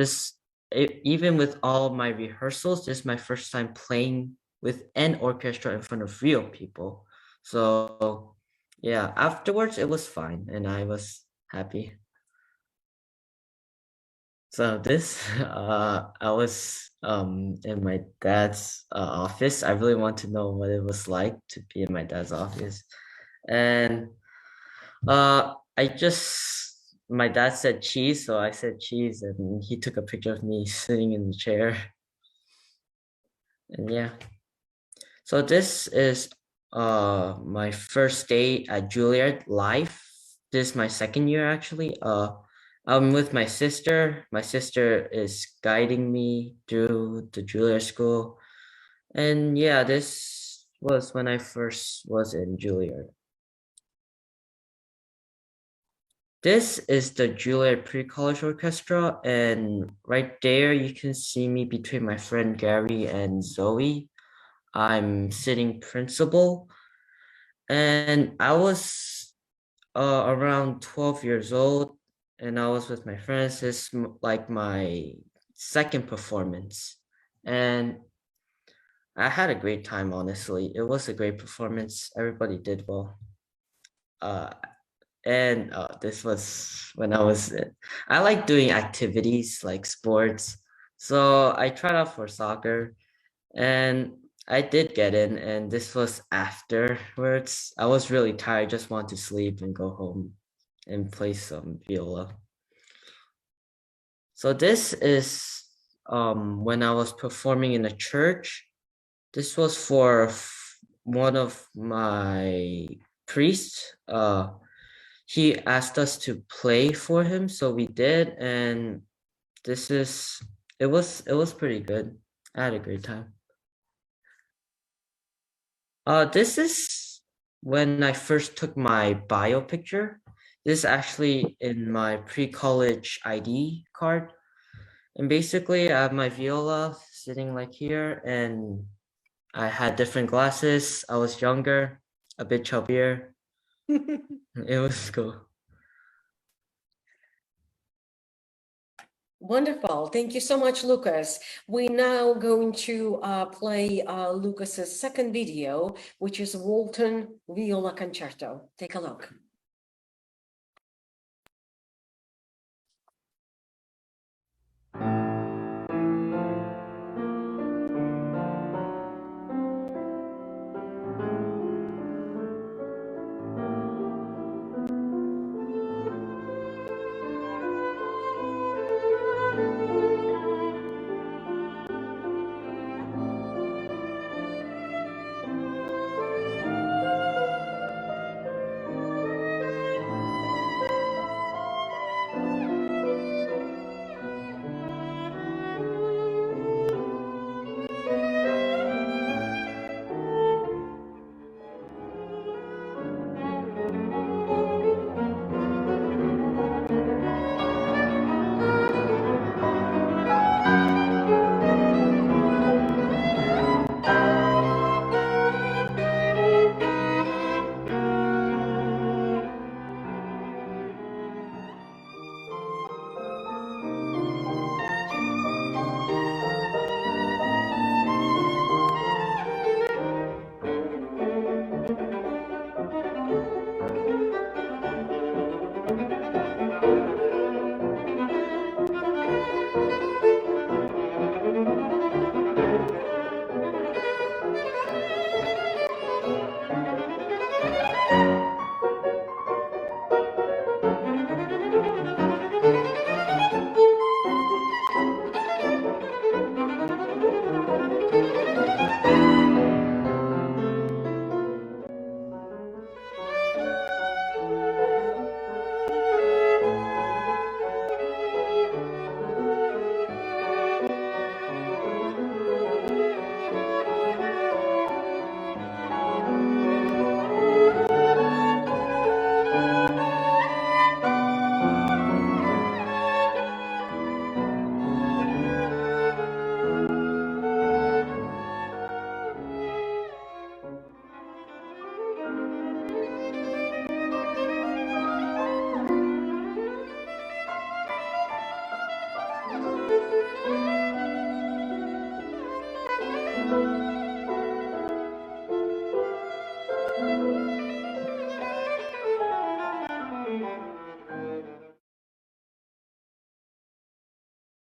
even with all my rehearsals, this is my first time playing with an orchestra in front of real people. So yeah, afterwards it was fine and I was happy. So this, I was in my dad's office. I really want to know what it was like to be in my dad's office. And my dad said cheese, so I said cheese, and he took a picture of me sitting in the chair. And yeah. So this is my first day at Juilliard live. This is my second year actually. I'm with my sister. My sister is guiding me through the Juilliard school. And yeah, this was when I first was in Juilliard. This is the Juilliard Pre-College Orchestra, and right there you can see me between my friend Gary and Zoe. I'm sitting principal, and I was around 12 years old, and I was with my friends. This is like my second performance, and I had a great time, honestly. It was a great performance. Everybody did well. Uh, and this was when I like doing activities like sports. So I tried out for soccer, and I did get in, and this was afterwards. I was really tired, just want to sleep and go home and play some viola. So this is when I was performing in a church. This was for one of my priests. He asked us to play for him, so we did, and it was pretty good. I had a great time. This is when I first took my bio picture. This is actually in my pre-college ID card. And basically I have my viola sitting like here, and I had different glasses. I was younger, a bit chubbier. It was cool. Wonderful. Thank you so much, Lucas. We're now going to play Lucas's second video, which is Walton Viola Concerto. Take a look.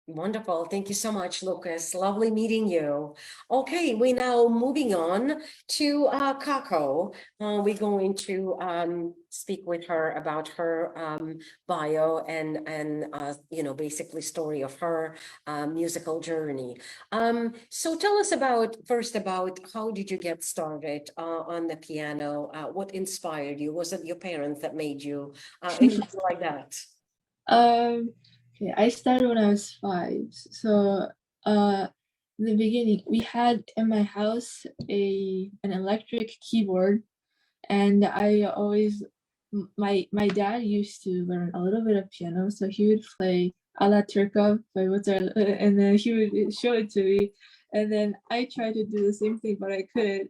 Wonderful. Thank you so much, Lucas. Lovely meeting you. Okay, we're now moving on to Kako. We're going to speak with her about her bio and you know, basically story of her musical journey. So tell us about first about how did you get started on the piano? What inspired you? Was it your parents that made you anything like that? Okay, I started when I was 5. So, in the beginning, we had in my house an electric keyboard, and I always my dad used to learn a little bit of piano, so he would play "A la Turca" by Mozart, and then he would show it to me, and then I tried to do the same thing, but I couldn't.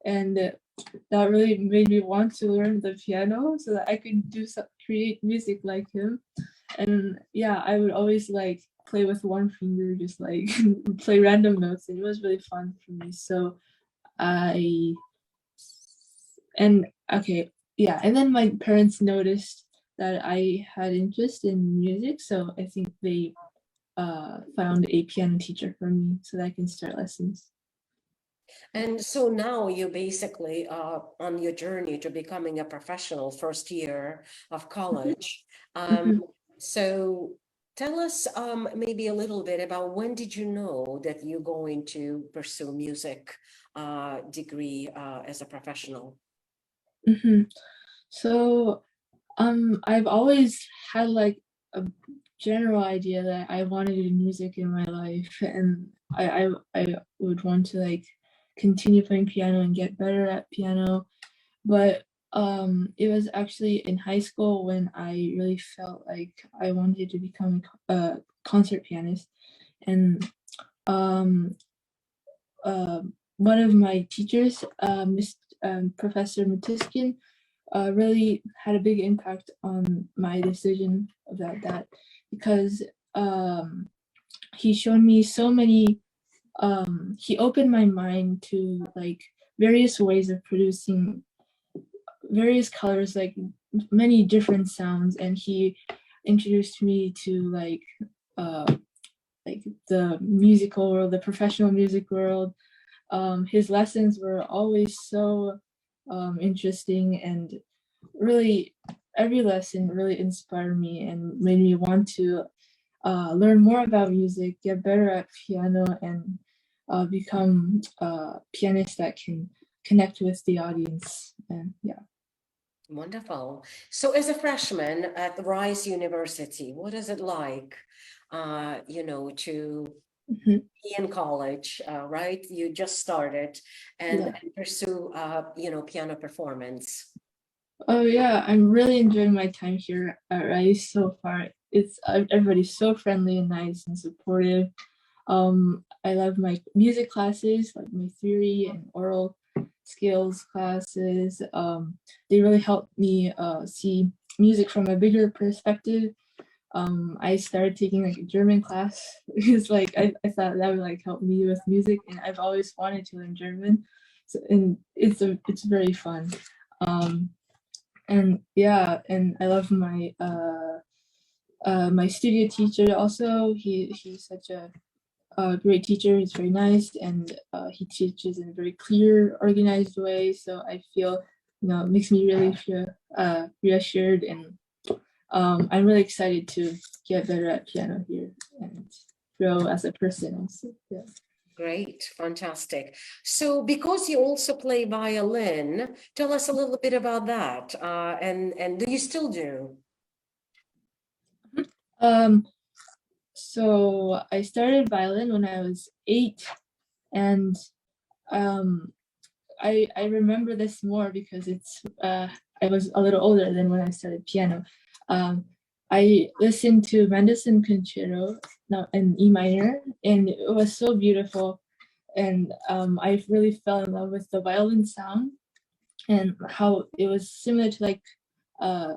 And that really made me want to learn the piano so that I could create music like him. And yeah, I would always like play with one finger, just like play random notes, and it was really fun for me. So I and okay, yeah, and then my parents noticed that I had interest in music, so I think they found a piano teacher for me so that I can start lessons. And so now you basically on your journey to becoming a professional, first year of college. Mhm. So tell us maybe a little bit about when did you know that you're going to pursue music degree as a professional? Mhm. So I've always had like a general idea that I wanted to do music in my life, and I would want to like continue playing piano and get better at piano. But it was actually in high school when I really felt like I wanted to become a concert pianist, and um uh, one of my teachers, Professor Matiskin, really had a big impact on my decision about that, because um, he showed me so many. He opened my mind to like various ways of producing various colors, like many different sounds, and he introduced me to uh, like the musical world, the professional music world. His lessons were always so interesting, and really every lesson really inspired me and made me want to learn more about music, get better at piano, and become a pianist that can connect with the audience. And yeah. Wonderful. So as a freshman at Rice University, what is it like, you know, to Mhm. be in college, right? You just started Yeah. and pursue, you know, piano performance. Oh yeah, I'm really enjoying my time here at Rice so far. It's everybody's so friendly and nice and supportive. I love my music classes, like my theory and oral skills classes. They really help me see music from a bigger perspective. I started taking like a German class because like I thought that would like help me with music, and I've always wanted to learn German. So, and it's very fun. Um, and yeah, and I love my studio teacher also. He's such a great teacher. He's very nice, and he teaches in a very clear, organized way. So I feel, it makes me really feel reassured, and I'm really excited to get better at piano here and grow as a person also. Yeah. Great, fantastic. So because you also play violin, tell us a little bit about that. And do you still do? Um, so I started violin when I was 8, and um, I remember this more because I was a little older than when I started piano. Um, I listened to Mendelssohn Concerto, now in E minor, and it was so beautiful. And I really fell in love with the violin sound and how it was similar to uh,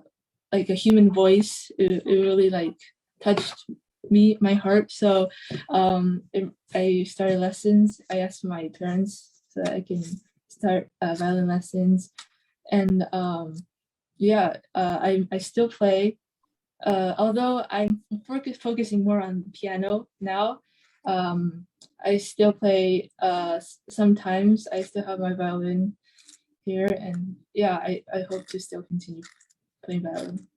like a human voice. It really like touched my heart. So I started lessons. I asked my parents so that I can start violin lessons, and yeah, I still play. although I'm focusing more on piano now, I still play. Sometimes I still have my violin here, and yeah, I hope to still continue playing violin.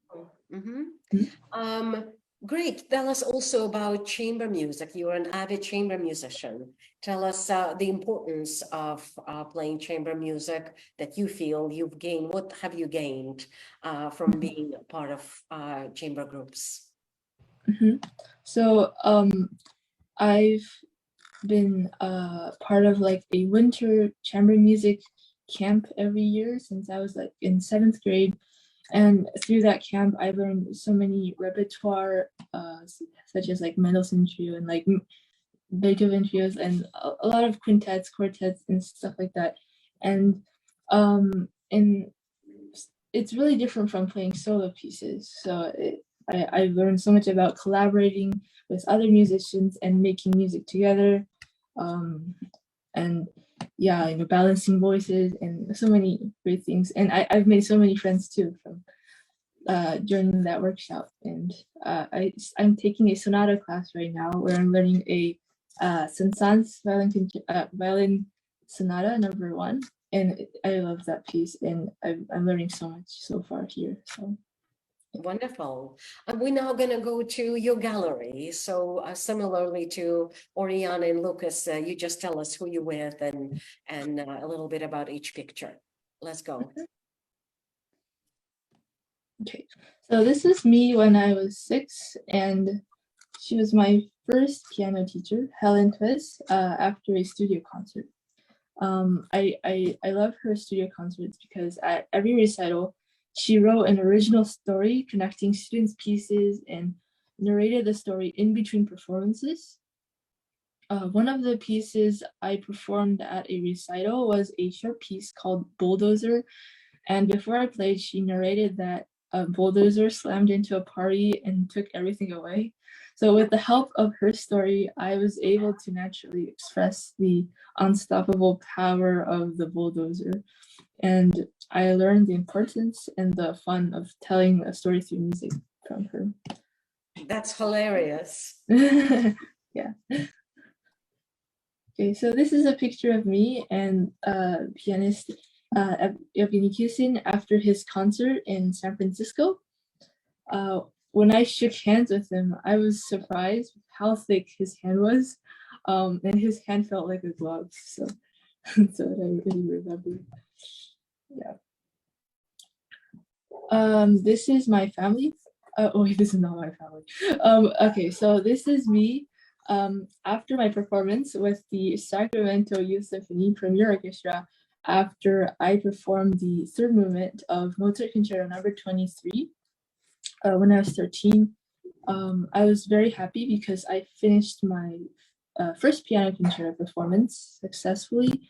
Great. Tell us also about chamber music. You're an avid chamber musician. Tell us the importance of playing chamber music that you feel you've gained. What have you gained from being a part of chamber groups? So I've been part of like a winter chamber music camp every year since I was like in 7th grade. And through that camp, I learned so many repertoire, such as like Mendelssohn Trio and like Beethoven trios and a lot of quintets, quartets, and stuff like that. And it's really different from playing solo pieces. So I learned so much about collaborating with other musicians and making music together, and yeah, balancing voices and so many great things. And I've made so many friends too from during that workshop. And I'm taking a sonata class right now where I'm learning a Saint-Saëns violin sonata number 1. And I love that piece, and I'm learning so much so far here. So wonderful. And we're now going to go to your gallery. So similarly to Oriana and Lucas, you just tell us who you're with and a little bit about each picture. Let's go. Okay, so this is me when I was 6, and she was my first piano teacher, Helen Twist, after a studio concert. I love her studio concerts because at every recital, she wrote an original story connecting students' pieces and narrated the story in between performances. One of the pieces I performed at a recital was a short piece called Bulldozer. And before I played, she narrated that a bulldozer slammed into a party and took everything away. So with the help of her story, I was able to naturally express the unstoppable power of the bulldozer. And I learned the importance and the fun of telling a story through music from her. That's hilarious. Yeah. Okay, so this is a picture of me and pianist Evgeny Kusin after his concert in San Francisco. When I shook hands with him, I was surprised how thick his hand was, and his hand felt like a glove. So, so I really remember. Yeah. This is my family. Oh wait, this is not my family. Okay, so this is me. After my performance with the Sacramento Youth Symphony Premier Orchestra, after I performed the 3rd movement of Mozart Concerto Number 23, when I was 13, I was very happy because I finished my first piano concerto performance successfully.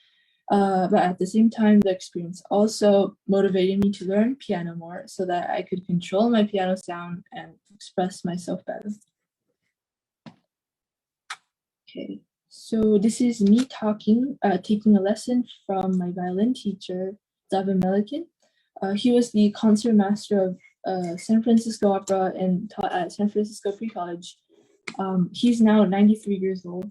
But at the same time, the experience also motivated me to learn piano more so that I could control my piano sound and express myself better. Okay, so this is me taking a lesson from my violin teacher, David Melikin. He was the concert master of San Francisco Opera and taught at San Francisco Pre-College. He's now 93 years old.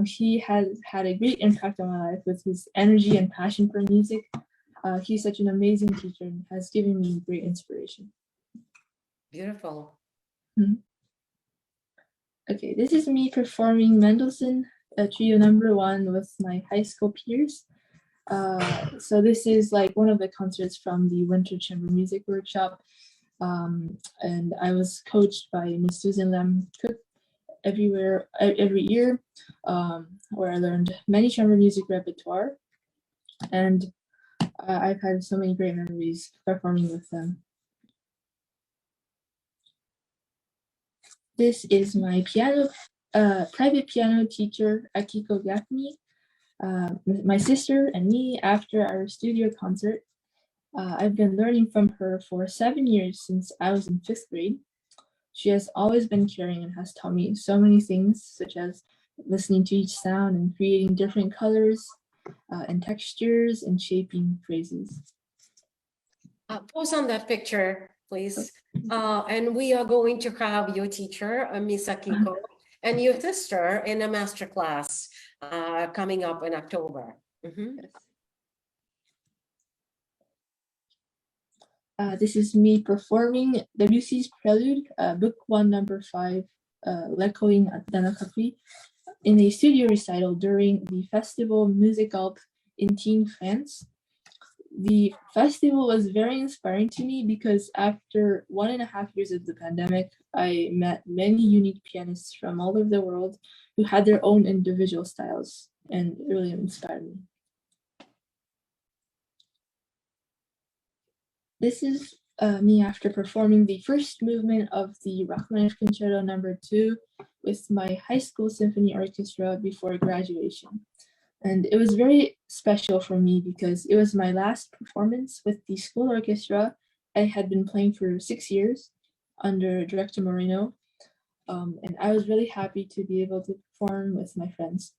He has had a great impact on my life with his energy and passion for music. He's such an amazing teacher and has given me great inspiration. Beautiful. Okay, this is me performing Mendelssohn Trio Number 1 with my high school peers. So this is like one of the concerts from the Winter Chamber Music Workshop. And I was coached by Miss Susan Lam Cook every year, where I learned many chamber music repertoire. And I've had so many great memories performing with them. This is my private piano teacher, Akiko Yakni, my sister and me after our studio concert. I've been learning from her for 7 years since I was in 5th grade. She has always been caring and has taught me so many things, such as listening to each sound and creating different colors and textures and shaping phrases. Pause on that picture please. And we are going to have your teacher, Miss Akiko, and your sister in a master class coming up in October. This is me performing Debussy's Prelude, Book 1, Number 5, L'Echoing at Danakapi, in a studio recital during the Festival Musical in Teen, France. The festival was very inspiring to me because after 1.5 years of the pandemic, I met many unique pianists from all over the world who had their own individual styles, and it really inspired me. This is me after performing the first movement of the Rachmaninoff Concerto No. 2 with my high school symphony orchestra before graduation. And it was very special for me because it was my last performance with the school orchestra. I had been playing for 6 years under Director Moreno, and I was really happy to be able to perform with my friends.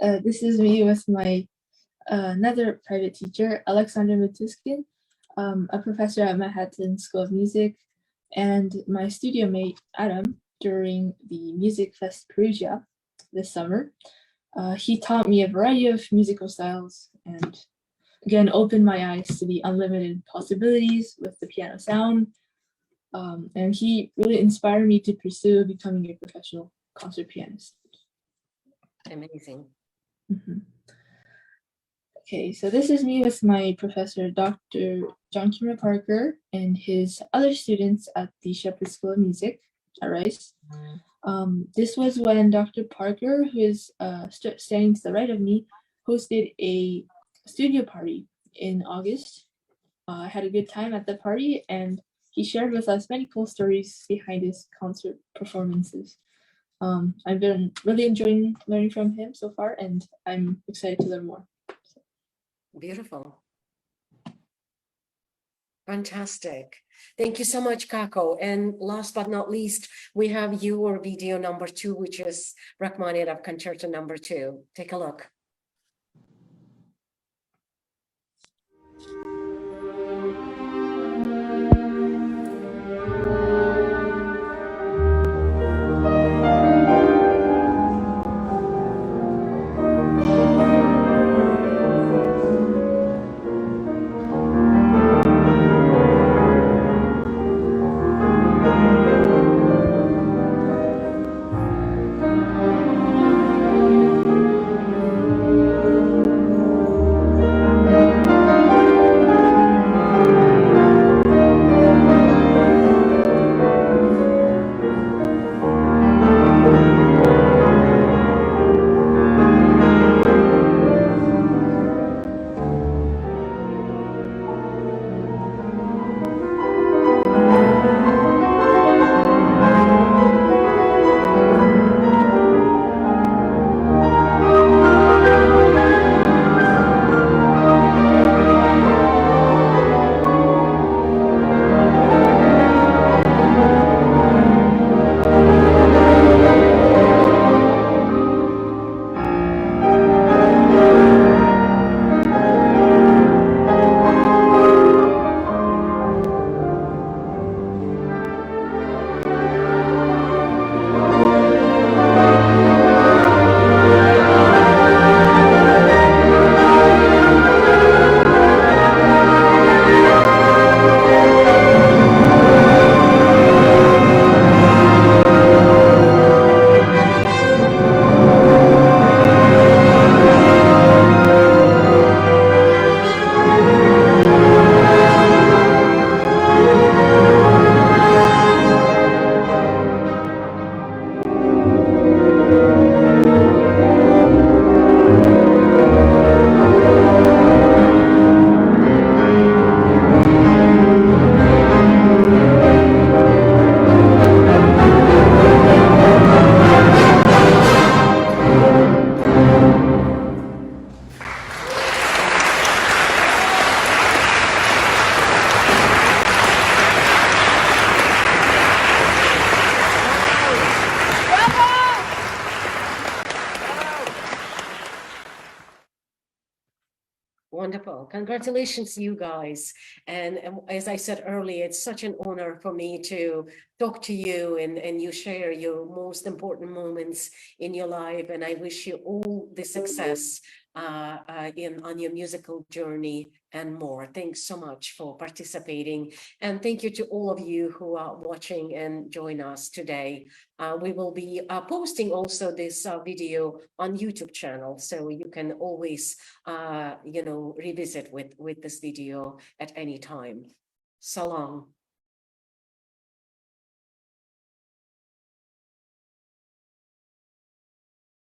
This is me with my another private teacher, Alexander Matuskin, a professor at Manhattan School of Music, and my studio mate, Adam, during the Music Fest Perugia this summer. He taught me a variety of musical styles and again opened my eyes to the unlimited possibilities with the piano sound. And he really inspired me to pursue becoming a professional concert pianist. Amazing. Okay, so this is me with my professor, Dr. John Kimura Parker, and his other students at the Shepherd School of Music at Rice. This was when Dr. Parker, who is standing to the right of me, hosted a studio party in August. I had a good time at the party, and he shared with us many cool stories behind his concert performances. I've been really enjoying learning from him so far, and I'm excited to learn more. Beautiful. Fantastic. Thank you so much, Kako. And last but not least, we have your video number 2, which is Rachmaninoff Concerto No. 2. Take a look. Congratulations, you guys. And as I said earlier, it's such an honor for me to talk to you and you share your most important moments in your life. And I wish you all the success on your musical journey and more. Thanks so much for participating. And thank you to all of you who are watching and join us today. We will be posting also this video on YouTube channel, so you can always, revisit with this video at any time. So long.